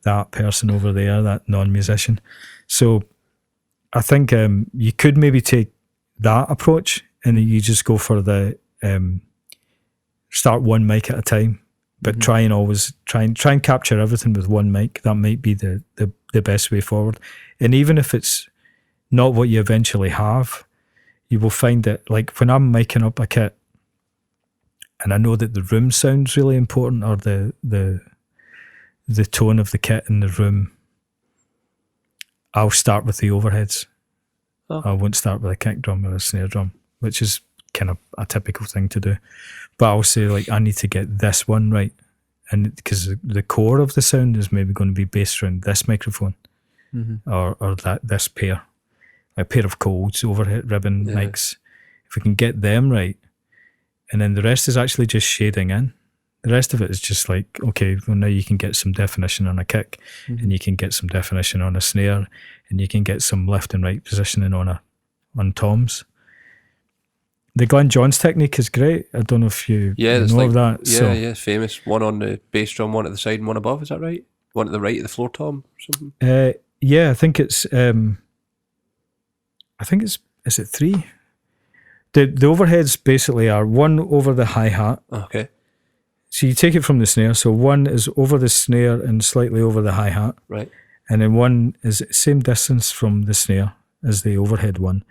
that person over there, that non-musician. So I think you could maybe take that approach and you just go for the start one mic at a time, but try and capture everything with one mic. That might be the best way forward. And even if it's not what you eventually have, you will find that, like when I'm miking up a kit and I know that the room sounds really important, or the tone of the kit in the room, I'll start with the overheads. I won't start with a kick drum or a snare drum, which is kind of a typical thing to do. But I'll say, like, I need to get this one right, and because the core of the sound is maybe going to be based around this microphone or this pair. A pair of Colds overhead ribbon mics. If we can get them right, and then the rest is actually just shading in. The rest of it is just like, okay, well now you can get some definition on a kick, and you can get some definition on a snare, and you can get some left and right positioning on toms. The Glenn Johns technique is great. I don't know if you know of that. It's famous. One on the bass drum, one at the side, and one above. Is that right? One at the right of the floor tom or something? I think it's. Is it 3? The overheads basically are one over the hi-hat. Okay. So you take it from the snare. So one is over the snare and slightly over the hi-hat. Right. And then one is same distance from the snare as the overhead one,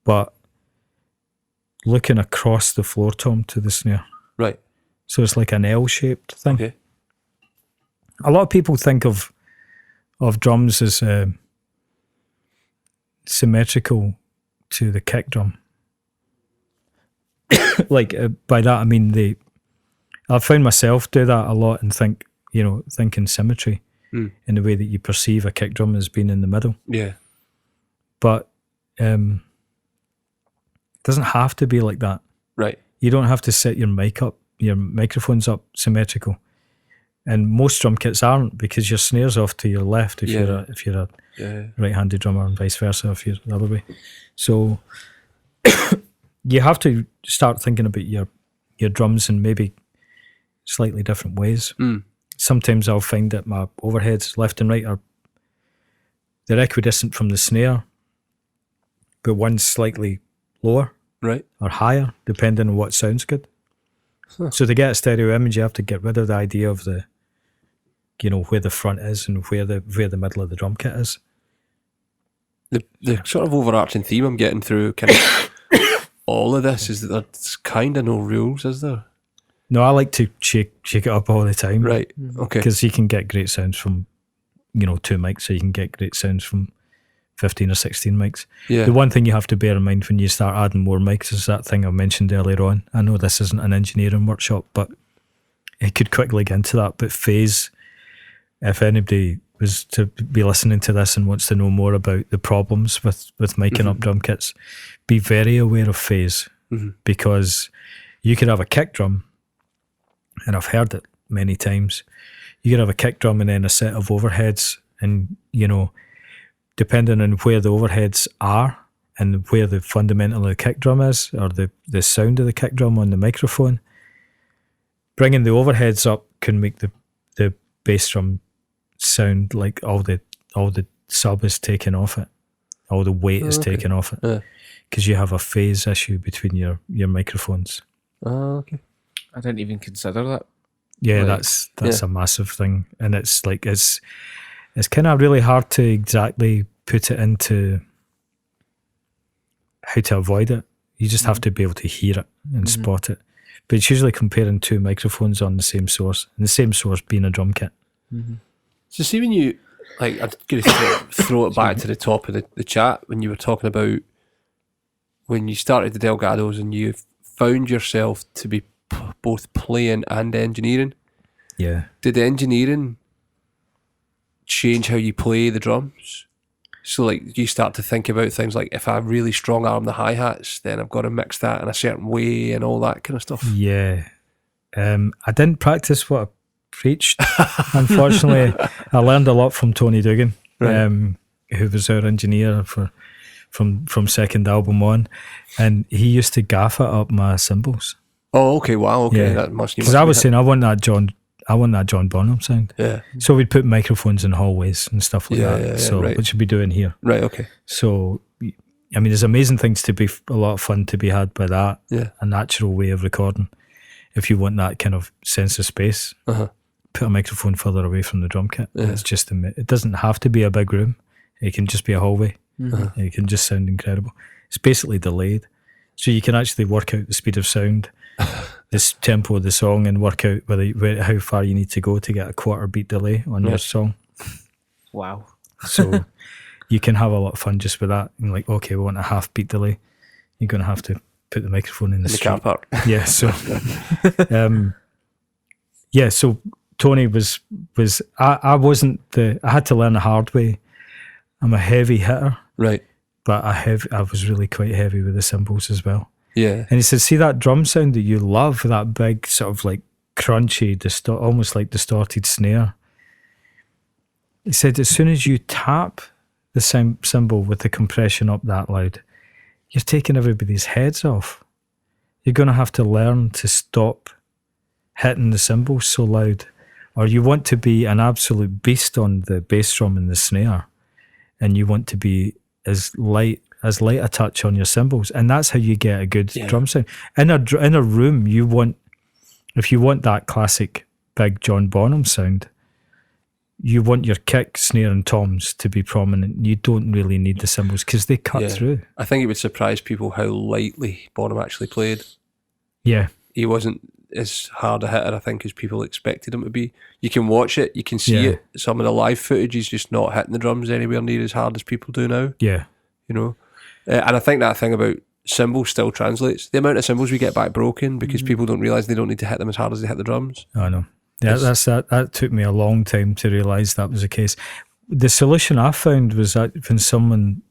but looking across the floor tom to the snare. Right. So it's like an L-shaped thing. Okay. A lot of people think of drums as symmetrical to the kick drum. Like by that I mean I've found myself do that a lot and think in symmetry in the way that you perceive a kick drum as being in the middle. Yeah. But it doesn't have to be like that. Right. You don't have to set your microphones up symmetrical. And most drum kits aren't, because your snare's off to your left if you're a right-handed drummer, and vice versa if you're the other way. So you have to start thinking about your drums in maybe slightly different ways. Sometimes I'll find that my overheads left and right they're equidistant from the snare, but one's slightly lower or higher, depending on what sounds good. So to get a stereo image, you have to get rid of the idea of the, where the front is and where the middle of the drum kit is. The sort of overarching theme I'm getting through kind of all of this is that there's kind of no rules, is there? No, I like to shake it up all the time. Right, okay. Because you can get great sounds from, 2 mics, so you can get great sounds from 15 or 16 mics. Yeah. The one thing you have to bear in mind when you start adding more mics is that thing I mentioned earlier on. I know this isn't an engineering workshop, but it could quickly get into that. But phase, if anybody was to be listening to this and wants to know more about the problems with miking up drum kits, be very aware of phase, because you could have a kick drum, and I've heard it many times, you could have a kick drum and then a set of overheads, and depending on where the overheads are and where the fundamental of the kick drum is, or the sound of the kick drum on the microphone, bringing the overheads up can make the bass drum sound like all the sub is taken off it, all the weight is taken off it, because you have a phase issue between your microphones. Oh, okay. I didn't even consider that. Yeah, that's a massive thing, and it's kind of really hard to exactly put it into how to avoid it. You just have to be able to hear it and spot it. But it's usually comparing 2 microphones on the same source, and the same source being a drum kit. So see, when you, I'm going to throw it back to the top of the chat, when you were talking about when you started the Delgados and you found yourself to be both playing and engineering. Yeah. Did the engineering change how you play the drums? So you start to think about things like, if I really strong arm the hi-hats, then I've got to mix that in a certain way and all that kind of stuff. Yeah. I didn't practice what I preached. Unfortunately, I learned a lot from Tony Dugan, who was our engineer from second album on, and he used to gaff it up my cymbals. Oh, okay, wow, okay. Yeah. That must. Because I was saying I want that John Bonham sound. Yeah. So we'd put microphones in hallways and stuff like that. Yeah, so right. which we'd be doing here. Right. Okay. So I mean, there's amazing things to be a lot of fun to be had by that. Yeah. A natural way of recording. If you want that kind of sense of space, put a microphone further away from the drum kit. Yeah. It's just it doesn't have to be a big room. It can just be a hallway. It can just sound incredible. It's basically delayed, so you can actually work out the speed of sound, this tempo of the song, and work out how far you need to go to get a quarter beat delay on your song. Wow. So you can have a lot of fun just with that. And okay, we want a half beat delay. You're going to have to put the microphone in the car park. Yeah. So, So Tony was I wasn't I had to learn the hard way. I'm a heavy hitter, right? But I was really quite heavy with the cymbals as well. Yeah. And he said, see that drum sound that you love, that big sort of crunchy, almost like distorted snare. He said, as soon as you tap the cymbal with the compression up that loud, you're taking everybody's heads off. You're going to have to learn to stop hitting the cymbals so loud, or you want to be an absolute beast on the bass drum and the snare, and you want to be as light a touch on your cymbals, and that's how you get a good drum sound. In a room, if you want that classic big John Bonham sound, you want your kick, snare, and toms to be prominent. You don't really need the cymbals because they cut through. I think it would surprise people how lightly Bonham actually played. Yeah, he wasn't as hard a hitter, I think, as people expected him to be. You can watch it, you can see it. Some of the live footage, he's just not hitting the drums anywhere near as hard as people do now. Yeah. And I think that thing about cymbals still translates. The amount of cymbals we get back broken because people don't realise they don't need to hit them as hard as they hit the drums. I know. Yeah, that took me a long time to realise that was the case. The solution I found was that when someone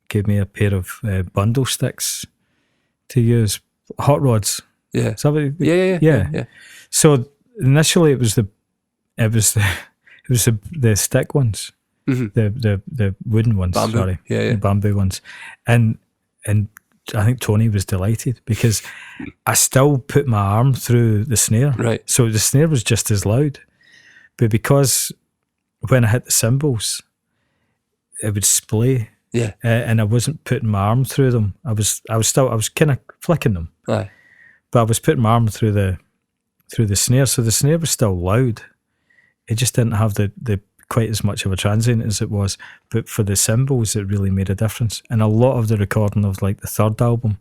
gave me a pair of bundle sticks to use, hot rods. Yeah. Is that what yeah. So initially it was It was the stick ones, the wooden ones. Bamboo. Sorry, Yeah. the bamboo ones, and I think Tony was delighted because I still put my arm through the snare. Right. So the snare was just as loud, but because when I hit the cymbals, it would splay. Yeah. And I wasn't putting my arm through them. I was kind of flicking them. Aye. But I was putting my arm through the snare, so the snare was still loud. It just didn't have the quite as much of a transient as it was. But for the cymbals, it really made a difference. And a lot of the recording of like the third album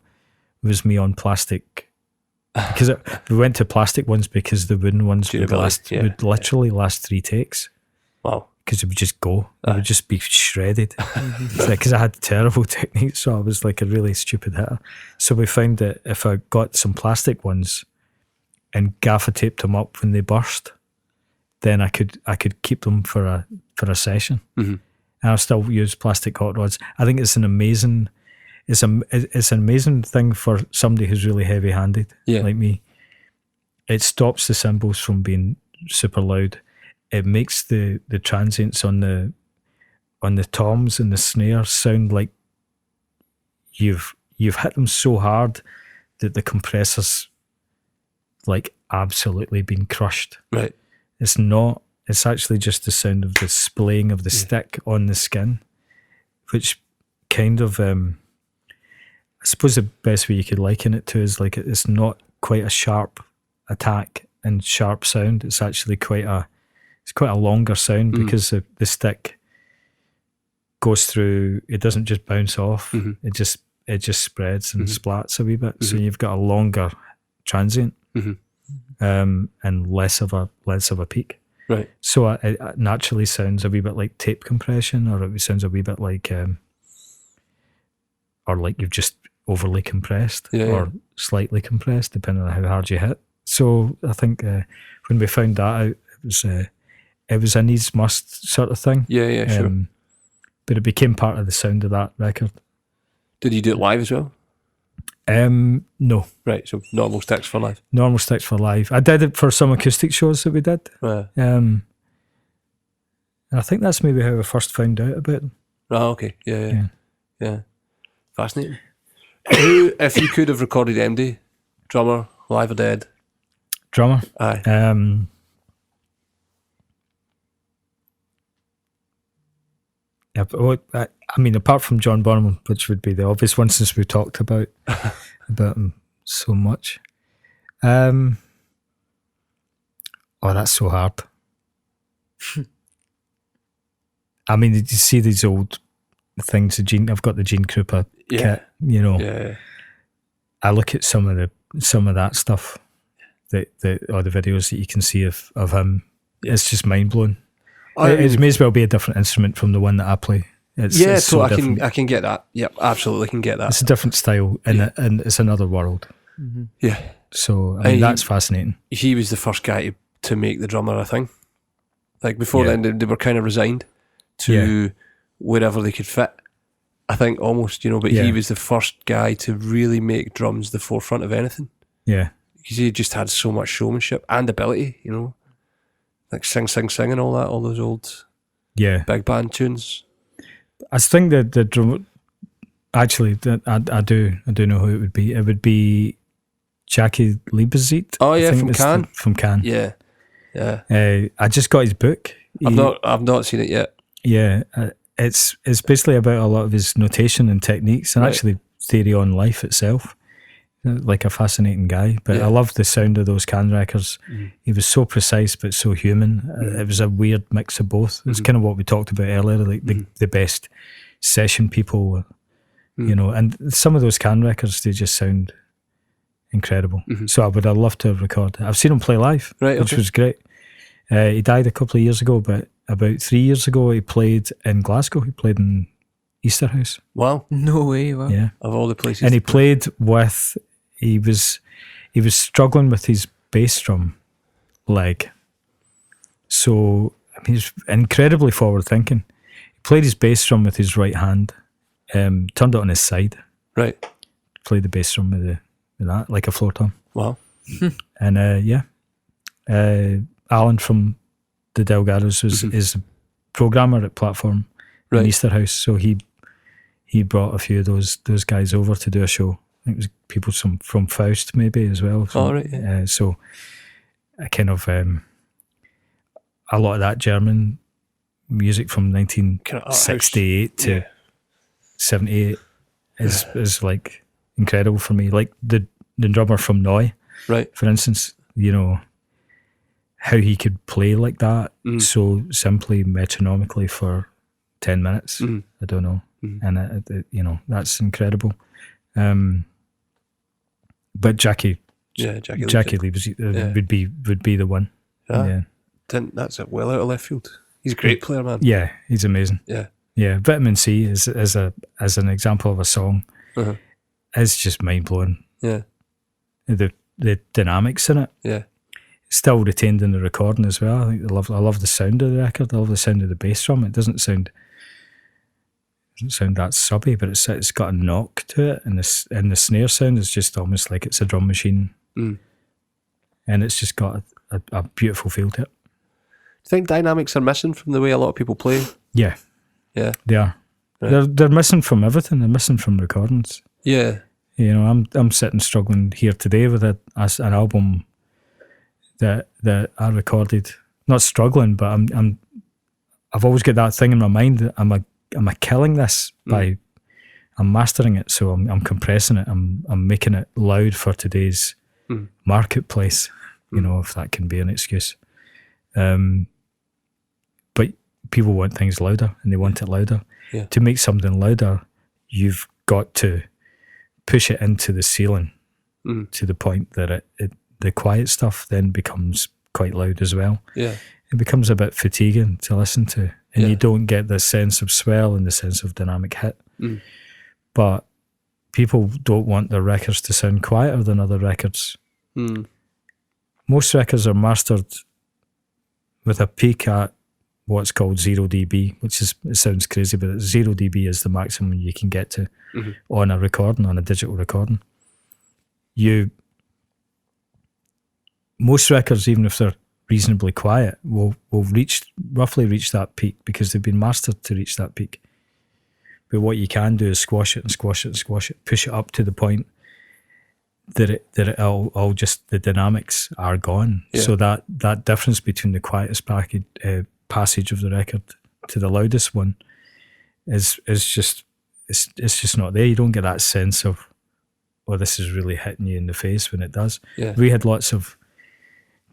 was me on plastic. Because we went to plastic ones because the wooden ones would literally last 3 takes. Wow. Because it would just go. It would just be shredded. Because I had terrible technique, so I was like a really stupid hitter. So we found that if I got some plastic ones and gaffer taped them up when they burst, then I could keep them for a session. And I still use plastic hot rods. I think it's an amazing thing for somebody who's really heavy handed like me. It stops the cymbals from being super loud. It makes the transients on the toms and the snare sound like you've hit them so hard that the compressor's like absolutely been crushed. Right. It's not. It's actually just the sound of the splaying of the stick on the skin, which kind of I suppose the best way you could liken it to is like it's not quite a sharp attack and sharp sound. It's actually quite a longer sound because the stick goes through. It doesn't just bounce off. It just spreads and splats a wee bit. So you've got a longer transient and less of a peak. Right. So it naturally sounds a wee bit like tape compression, or it sounds a wee bit like, or like you've just overly compressed or slightly compressed, depending on how hard you hit. So I think when we found that out, it was a needs must sort of thing. Yeah, sure. But it became part of the sound of that record. Did you do it live as well? No. Right, so normal sticks for live. Normal sticks for live. I did it for some acoustic shows that we did. And I think that's maybe how I first found out about them. Oh, okay. Yeah. Fascinating. Who, if you could have recorded MD, drummer, live or dead? Drummer. Aye. Yeah, but I mean, apart from John Bonham, which would be the obvious one since we talked about him so much. Oh, that's so hard. I mean, did you see these old things? I've got the Gene Krupa kit. You know, I look at some of that stuff, or the videos that you can see of him. It's just mind blowing. It may as well be a different instrument from the one that I play. It's so I can get that. Yep, absolutely can get that. It's a different style, and it's another world. Yeah. So I mean, that's fascinating. He was the first guy to make the drummer a thing. Like before then, they were kind of resigned to wherever they could fit. I think almost, but he was the first guy to really make drums the forefront of anything. Yeah. Because he just had so much showmanship and ability, like sing and all that, all those old big band tunes. I think that the drum, actually, I do know who it would be. It would be Jackie Liebezeit. Oh yeah, from Cannes. From Cannes. Yeah. I just got his book. I've not seen it yet. Yeah, it's basically about a lot of his notation and techniques, and actually theory on life itself. Like a fascinating guy, but I love the sound of those Cannes records. He was so precise but so human. It was a weird mix of both. It's kind of what we talked about earlier, like the best session people, and some of those Cannes records, they just sound incredible. So I would have loved to have recorded. I've seen him play live, which was great. He died a couple of years ago, but about 3 years ago he played in Glasgow. He played in Easterhouse. Wow. No way. Wow. Yeah. Of all the places. And he played with... He was struggling with his bass drum leg. So he's incredibly forward thinking. He played his bass drum with his right hand, turned it on his side. Right. Played the bass drum with that, like a floor tom. Wow. And Alan from the Delgados is a programmer at Platform in Easterhouse, so he brought a few of those guys over to do a show. I think it was people from Faust maybe as well. So I kind of a lot of that German music from 1968 to 78 is like incredible for me. Like the drummer from Neu, for instance, you know, how he could play like that so simply metronomically for 10 minutes. I don't know. And you know, that's incredible. But Jackie Lee would be the one. That's it. Well out of left field. He's a great player, man. Yeah, he's amazing. Yeah. Vitamin C is as an example of a song is just mind blowing. Yeah, the dynamics in it. Yeah, still retained in the recording as well. I think I love the sound of the record. I love the sound of the bass drum. It doesn't sound that subby, but it's got a knock to it, and the snare sound is just almost like it's a drum machine, and it's just got a beautiful feel to it. Do you think dynamics are missing from the way a lot of people play? Yeah, they are. Right. They're missing from everything. They're missing from recordings. Yeah, you know, I'm sitting struggling here today with an album that I recorded. Not struggling, but I've always got that thing in my mind that am I killing this by I'm mastering it, so I'm compressing it. I'm making it loud for today's marketplace. You know, if that can be an excuse. But people want things louder, and they want it louder. Yeah. To make something louder, you've got to push it into the ceiling to the point that the quiet stuff then becomes quite loud as well. Yeah. It becomes a bit fatiguing to listen to, and you don't get the sense of swell and the sense of dynamic hit. But people don't want their records to sound quieter than other records. Most records are mastered with a peak at what's called 0 dB, which is, it sounds crazy, but 0 dB is the maximum you can get to on a recording, on a digital recording. Most records, even if they're reasonably quiet, will roughly reach that peak because they've been mastered to reach that peak. But what you can do is squash it and squash it and squash it, push it up to the point that it all just, the dynamics are gone. Yeah. So that difference between the quietest passage of the record to the loudest one is just it's just not there. You don't get that sense of, oh, this is really hitting you in the face when it does. Yeah. We had lots of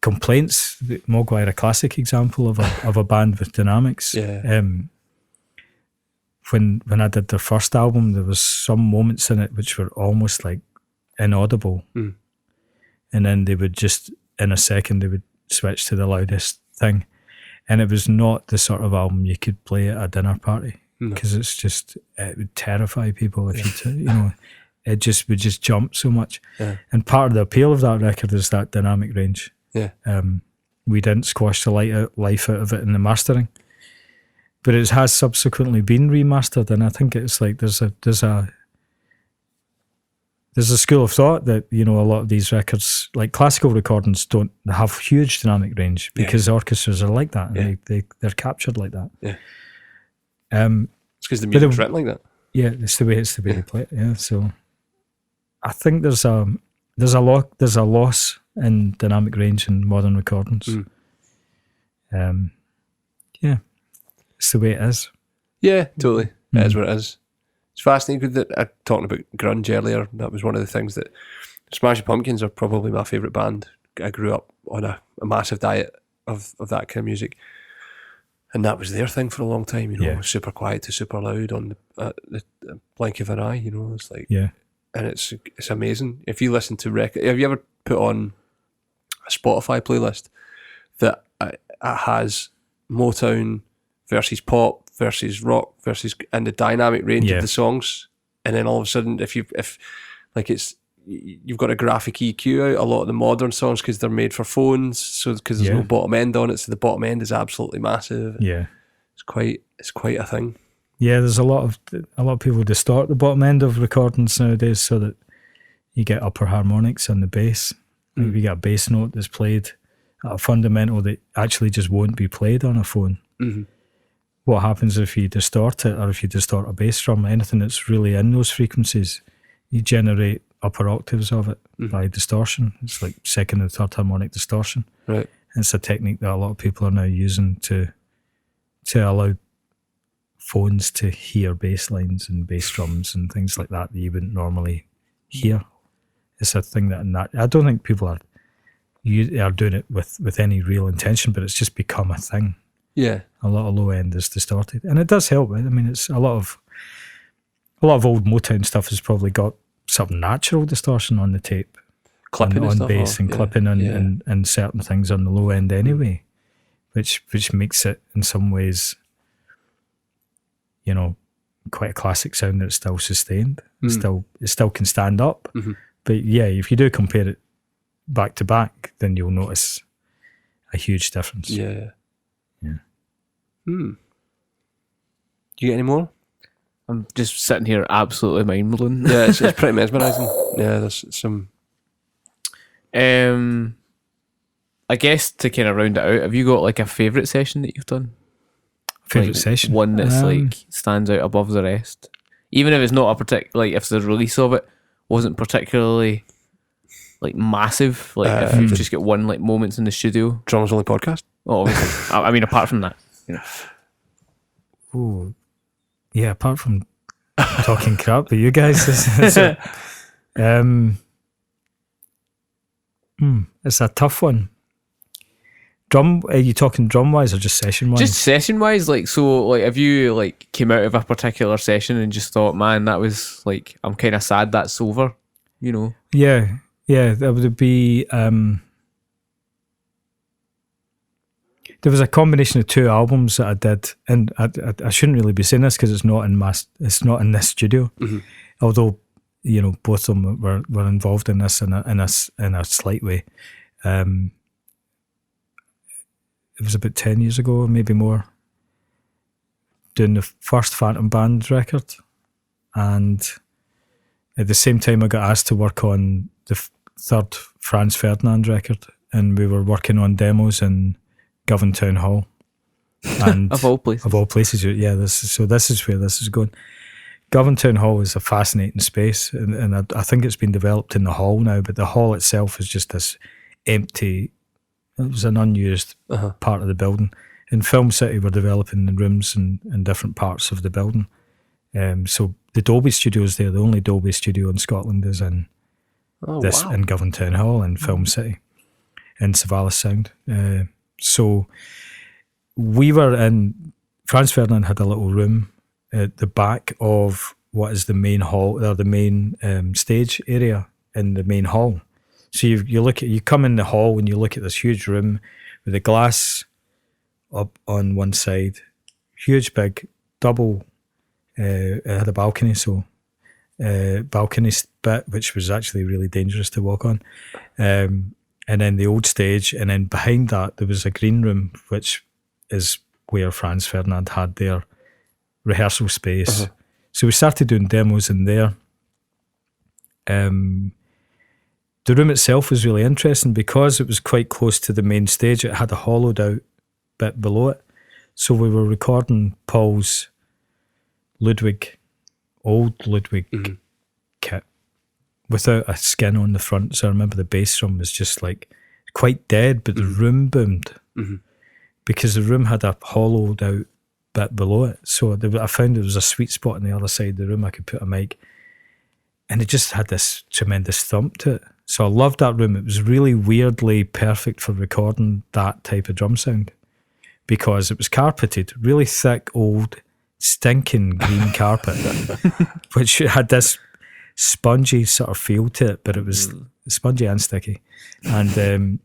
complaints. Mogwai are a classic example of a band with dynamics. Yeah. When I did their first album, there was some moments in it which were almost like inaudible, and then they would just, in a second, they would switch to the loudest thing, and it was not the sort of album you could play at a dinner party, because it's just, it would terrify people if you know, it just would just jump so much. And part of the appeal of that record is that dynamic range. We didn't squash the life out of it in the mastering, but it has subsequently been remastered, and I think it's like there's a school of thought that, you know, a lot of these records, like classical recordings, don't have huge dynamic range because orchestras are like that, and they're captured like that. It's because the music's written like that. Yeah, it's the way they play it. Yeah, so I think there's a loss in dynamic range in modern recordings. Yeah, it's the way it is. Yeah, totally. It is what it is. It's fascinating that talking about grunge earlier. That was one of the things that Smashing Pumpkins are probably my favourite band. I grew up on a massive diet of that kind of music, and that was their thing for a long time. You know, super quiet to super loud on the blink of an eye. You know, it's like and it's amazing. If you listen to record, have you ever put on a Spotify playlist that it has Motown versus pop versus rock versus, and the dynamic range of the songs, and then all of a sudden if you've got a graphic EQ out a lot of the modern songs because they're made for phones, so because there's no bottom end on it, so the bottom end is absolutely massive. It's quite a thing. There's a lot of people distort the bottom end of recordings nowadays so that you get upper harmonics on the bass. Like you get a bass note that's played at a fundamental that actually just won't be played on a phone. Mm-hmm. What happens if you distort it, or if you distort a bass drum, anything that's really in those frequencies, you generate upper octaves of it by distortion. It's like second and third harmonic distortion. Right. It's a technique that a lot of people are now using to allow phones to hear bass lines and bass drums and things like that you wouldn't normally hear. It's a thing that I don't think people are doing it with any real intention, but it's just become a thing. Yeah. A lot of low end is distorted, and it does help. I mean, it's a lot of old Motown stuff has probably got some natural distortion on the tape, Clipping on stuff, bass and clipping and certain things on the low end anyway, which makes it in some ways, quite a classic sound that's still sustained. It still can stand up. Mm-hmm. But yeah, if you do compare it back to back, then you'll notice a huge difference. Yeah. Yeah. Do you get any more? I'm just sitting here absolutely mind blown. Yeah, it's pretty mesmerising. Yeah, there's some. I guess to kind of round it out, have you got like a favourite session that you've done? Favourite session? One that's like stands out above the rest? Even if it's not a particular, like if the release of it wasn't particularly like massive, like if you've just got one like moments in the studio. Drummers Only podcast? Oh, obviously. I mean, apart from that. Oh, yeah, apart from talking crap with you guys, it's a tough one. Are you talking drum wise or just session wise? Just session wise, like, so like have you like came out of a particular session and just thought, man, that was like, I'm kind of sad that's over, Yeah, that would be there was a combination of two albums that I did, and I shouldn't really be saying this because it's not in this studio. Mm-hmm. Although both of them were involved in this in a slight way. It was about 10 years ago, maybe more, doing the first Phantom Band record, and at the same time I got asked to work on the third Franz Ferdinand record, and we were working on demos in Govan Town Hall. And of all places. Of all places, yeah. This is where this is going. Govan Town Hall is a fascinating space, and I think it's been developed in the hall now, but the hall itself is just this empty. It was an unused part of the building. In Film City, we're developing the rooms in different parts of the building. So the Dolby Studio is there. The only Dolby Studio in Scotland is in in Govan Town Hall in Film City, in Savalas Sound. So we were in. Franz Ferdinand had a little room at the back of what is the main hall, or the main stage area in the main hall. So you come in the hall and you look at this huge room with the glass up on one side, huge big double. It had a balcony, so balcony bit, which was actually really dangerous to walk on, and then the old stage, and then behind that there was a green room, which is where Franz Ferdinand had their rehearsal space. So we started doing demos in there. The room itself was really interesting because it was quite close to the main stage. It had a hollowed out bit below it. So we were recording Paul's old Ludwig kit without a skin on the front. So I remember the bass drum was just like quite dead, but the room boomed because the room had a hollowed out bit below it. So I found there was a sweet spot on the other side of the room I could put a mic, and it just had this tremendous thump to it. So I loved that room. It was really weirdly perfect for recording that type of drum sound because it was carpeted, really thick, old, stinking green carpet, which had this spongy sort of feel to it, but it was spongy and sticky. And then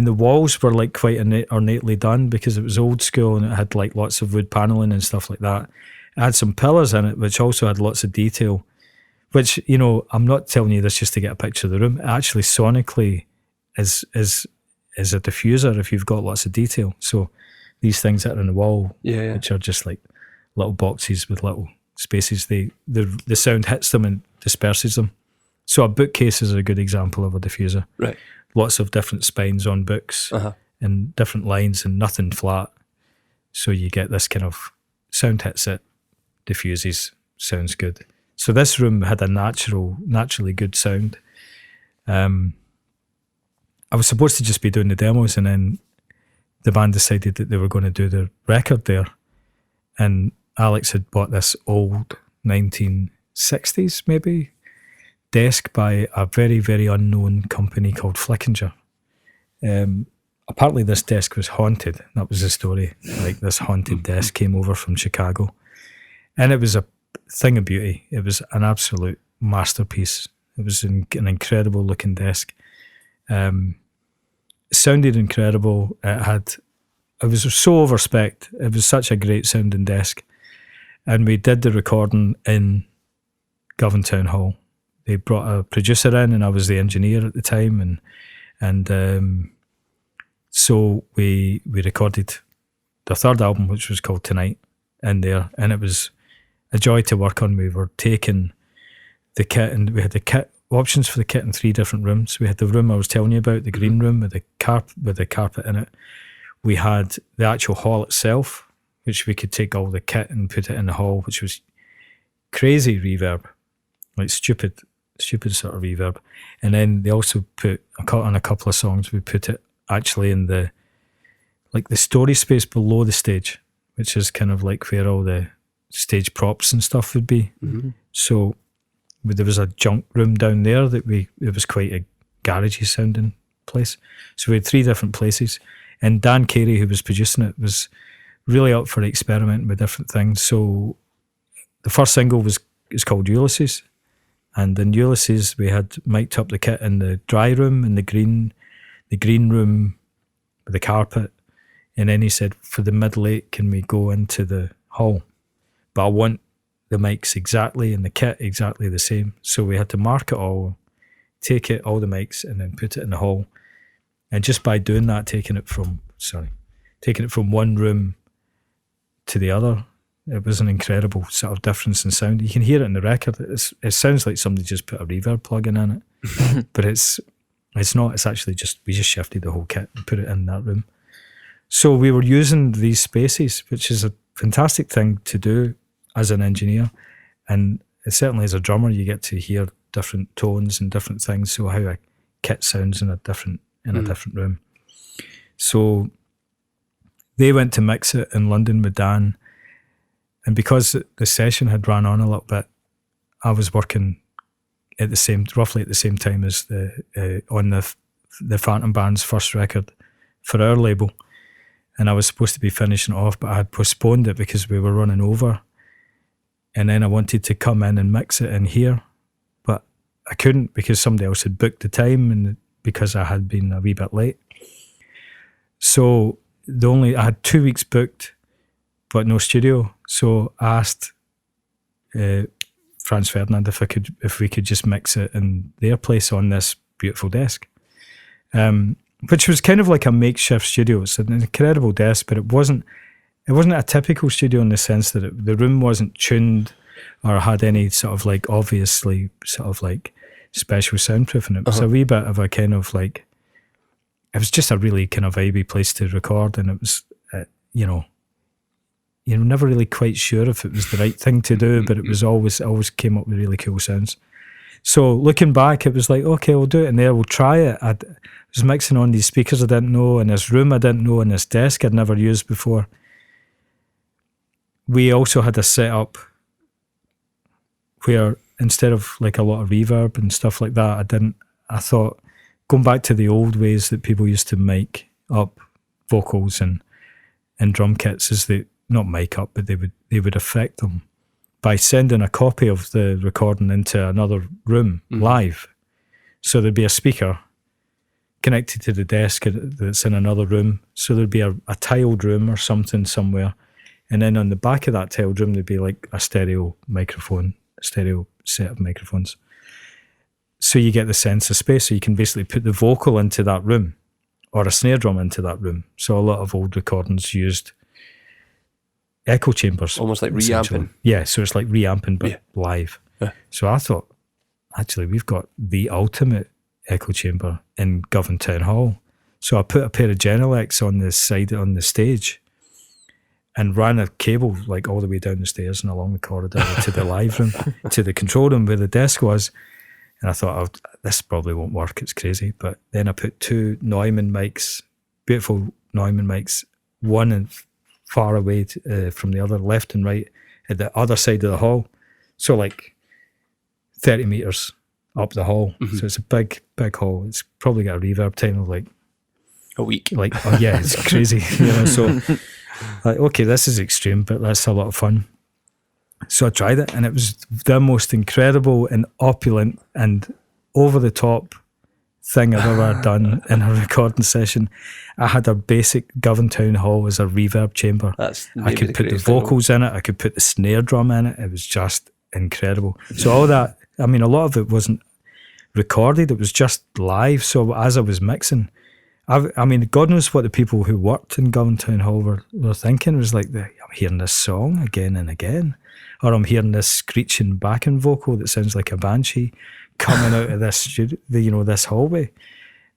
the walls were like quite ornately done because it was old school and it had like lots of wood paneling and stuff like that. It had some pillars in it, which also had lots of detail. Which, I'm not telling you this just to get a picture of the room. It actually sonically is a diffuser if you've got lots of detail. So these things that are on the wall, which are just like little boxes with little spaces, the sound hits them and disperses them. So a bookcase is a good example of a diffuser. Right. Lots of different spines on books. and different lines and nothing flat. So you get this kind of sound hits it, diffuses, sounds good. So this room had a naturally good sound. I was supposed to just be doing the demos, and then the band decided that they were going to do the record there. And Alex had bought this old 1960s maybe desk by a very, very unknown company called Flickinger. Apparently this desk was haunted. That was the story. Like, this haunted desk came over from Chicago. And it was a thing of beauty. It was an absolute masterpiece. It was an incredible looking desk. It sounded incredible. It was so overspec'd. It was such a great sounding desk. And we did the recording in Govan Town Hall. They brought a producer in, and I was the engineer at the time, and so we recorded the third album, which was called Tonight, in there, and it was a joy to work on. We were taking the kit, and we had the kit options for the kit in 3 different rooms. We had the room I was telling you about, the green room with the carpet in it. We had the actual hall itself, which we could take all the kit and put it in the hall, which was crazy reverb, like stupid sort of reverb. And then they also put on a couple of songs, we put it actually in the story space below the stage, which is kind of like where all the stage props and stuff would be. Mm-hmm. So there was a junk room down there it was quite a garagey sounding place. So we had 3 different places, and Dan Carey, who was producing it, was really up for experimenting with different things. So the first single is called Ulysses. And in Ulysses, we had mic'd up the kit in the dry room, in the green room with the carpet. And then he said, for the mid-late, can we go into the hall? But I want the mics exactly and the kit exactly the same. So we had to mark it all, take it, all the mics, and then put it in the hall. And just by doing that, taking it from one room to the other, it was an incredible sort of difference in sound. You can hear it in the record. It sounds like somebody just put a reverb plug-in in it, but it's not. It's actually we just shifted the whole kit and put it in that room. So we were using these spaces, which is a fantastic thing to do as an engineer, and certainly as a drummer, you get to hear different tones and different things. So how a kit sounds in a different room. So they went to mix it in London with Dan. And because the session had ran on a little bit, I was working roughly at the same time as on the Phantom Band's first record for our label. And I was supposed to be finishing it off, but I had postponed it because we were running over. And then I wanted to come in and mix it in here, but I couldn't because somebody else had booked the time, and because I had been a wee bit late. So I had 2 weeks booked, but no studio. So I asked Franz Ferdinand if we could just mix it in their place on this beautiful desk, which was kind of like a makeshift studio. It's an incredible desk, but it wasn't a typical studio in the sense that the room wasn't tuned or had any sort of like obviously sort of like special soundproofing. It was a wee bit of a kind of like, it was just a really kind of vibey place to record, and it was, you're never really quite sure if it was the right thing to do, but it was always came up with really cool sounds. So looking back, it was like, okay, we'll do it in there, we'll try it. I was mixing on these speakers I didn't know, in this room I didn't know, in this desk I'd never used before. We also had a setup where instead of like a lot of reverb and stuff like that, I thought, going back to the old ways that people used to mic up vocals and drum kits, is they not mic up, but they would affect them by sending a copy of the recording into another room live. So there'd be a speaker connected to the desk that's in another room. So there'd be a tiled room or something somewhere. And then on the back of that tiled room, there'd be like a stereo set of microphones. So you get the sense of space. So you can basically put the vocal into that room or a snare drum into that room. So a lot of old recordings used echo chambers. Almost like reamping. Yeah, so it's like reamping, but live. Yeah. So I thought, actually, we've got the ultimate echo chamber in Govan Town Hall. So I put a pair of Genelecs on the side on the stage and ran a cable like all the way down the stairs and along the corridor to the live room, to the control room where the desk was. And I thought, oh, this probably won't work, it's crazy. But then I put 2 Neumann mics, beautiful Neumann mics, one and far away from the other, left and right, at the other side of the hall. So like 30 metres up the hall. Mm-hmm. So it's a big hall. It's probably got a reverb time of like a week. Like, oh yeah, it's crazy. So like, okay, this is extreme, but that's a lot of fun. So I tried it, and it was the most incredible and opulent and over the top thing I've ever done in a recording session. I had a basic Govan Town Hall as a reverb chamber. I could put the vocals in it. I could put the snare drum in it. It was just incredible. So all that, I mean, a lot of it wasn't recorded. It was just live. So as I was mixing, I mean, God knows what the people who worked in Govan Town Hall were thinking. It was like, I'm hearing this song again and again, or I'm hearing this screeching backing vocal that sounds like a banshee coming out of this studio, this hallway.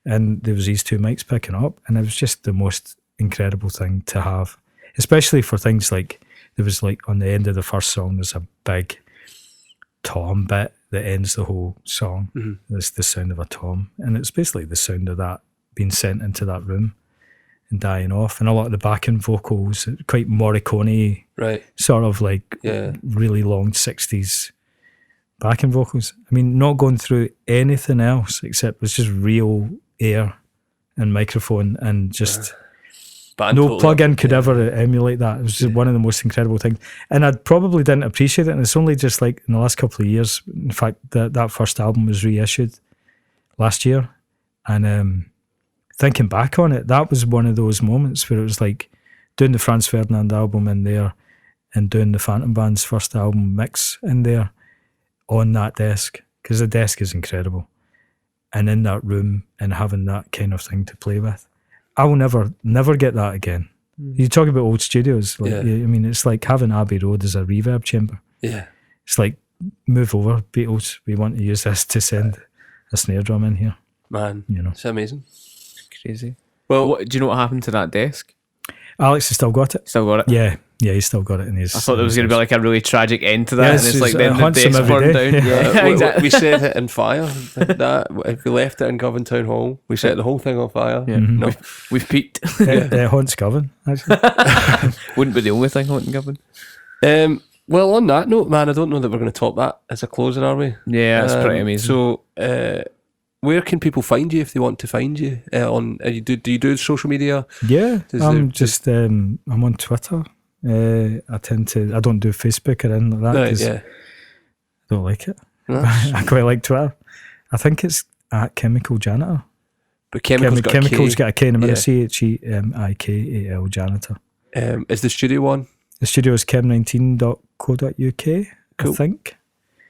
And there was these 2 mics picking up, and it was just the most incredible thing to have, especially for things like, there was like on the end of the first song, there's a big tom bit that ends the whole song. Mm-hmm. It's the sound of a tom, and it's basically the sound of that being sent into that room and dying off. And a lot of the backing vocals, quite Morricone, right? Sort of like really long 60s backing vocals. I mean, not going through anything else except it's just real air and microphone, and just no plug-in could ever emulate that. It was just one of the most incredible things. And I probably didn't appreciate it, and it's only just like in the last couple of years, in fact, that first album was reissued last year, and thinking back on it, that was one of those moments where it was like doing the Franz Ferdinand album in there and doing the Phantom Band's first album mix in there on that desk, because the desk is incredible, and in that room and having that kind of thing to play with. I will never get that again. You talk about old studios, like, I mean, it's like having Abbey Road as a reverb chamber. Yeah, it's like, move over, Beatles, we want to use this to send a snare drum in here. Man, it's amazing. Crazy. Well, do you know what happened to that desk? Alex has still got it. Still got it? Yeah, he's still got it in his... I thought there was going to be like a really tragic end to that, and it's like then the desk burned down. Yeah, exactly. We set it in fire. If we left it in Govan Town Hall, we set the whole thing on fire. Yeah. Mm-hmm. No. We've peaked. It haunts Govan, actually. Wouldn't be the only thing haunting Govan. Well, on that note, man, I don't know that we're going to top that as a closer, are we? Yeah, that's pretty amazing. So, where can people find you if they want to find you? Do you do social media? Yeah, I'm on Twitter. I don't do Facebook or anything like that, because I don't like it. I quite like Twitter. I think it's at Chemical Janitor. But Chemical's got a K in a minute. CHEMIKAL Janitor. Is the studio one? The studio is chem19.co.uk, cool. I think.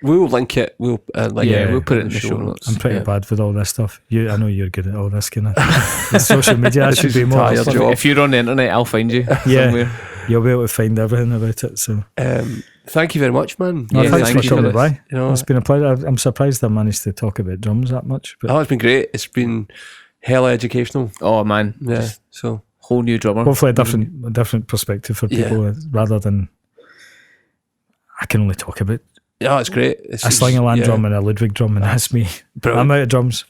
We'll link it. We'll put it in the show notes. I'm pretty bad with all this stuff. I know you're good at all this kind of social media. I should be more. If you're on the internet, I'll find you somewhere. You'll be able to find everything about it. So, thank you very much, man. Thanks for coming by. It's been a pleasure. I'm surprised I managed to talk about drums that much. But it's been great. It's been hella educational. Oh man, so whole new drummer. Hopefully, a different perspective for people rather than I can only talk about. Yeah, it's great. A Slingerland drum and a Ludwig drum, and that's me. Brilliant. I'm out of drums.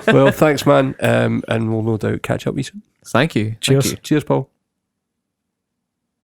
Well, thanks, man. And we'll no doubt catch up with you soon. Thank you. Cheers. Cheers, Paul.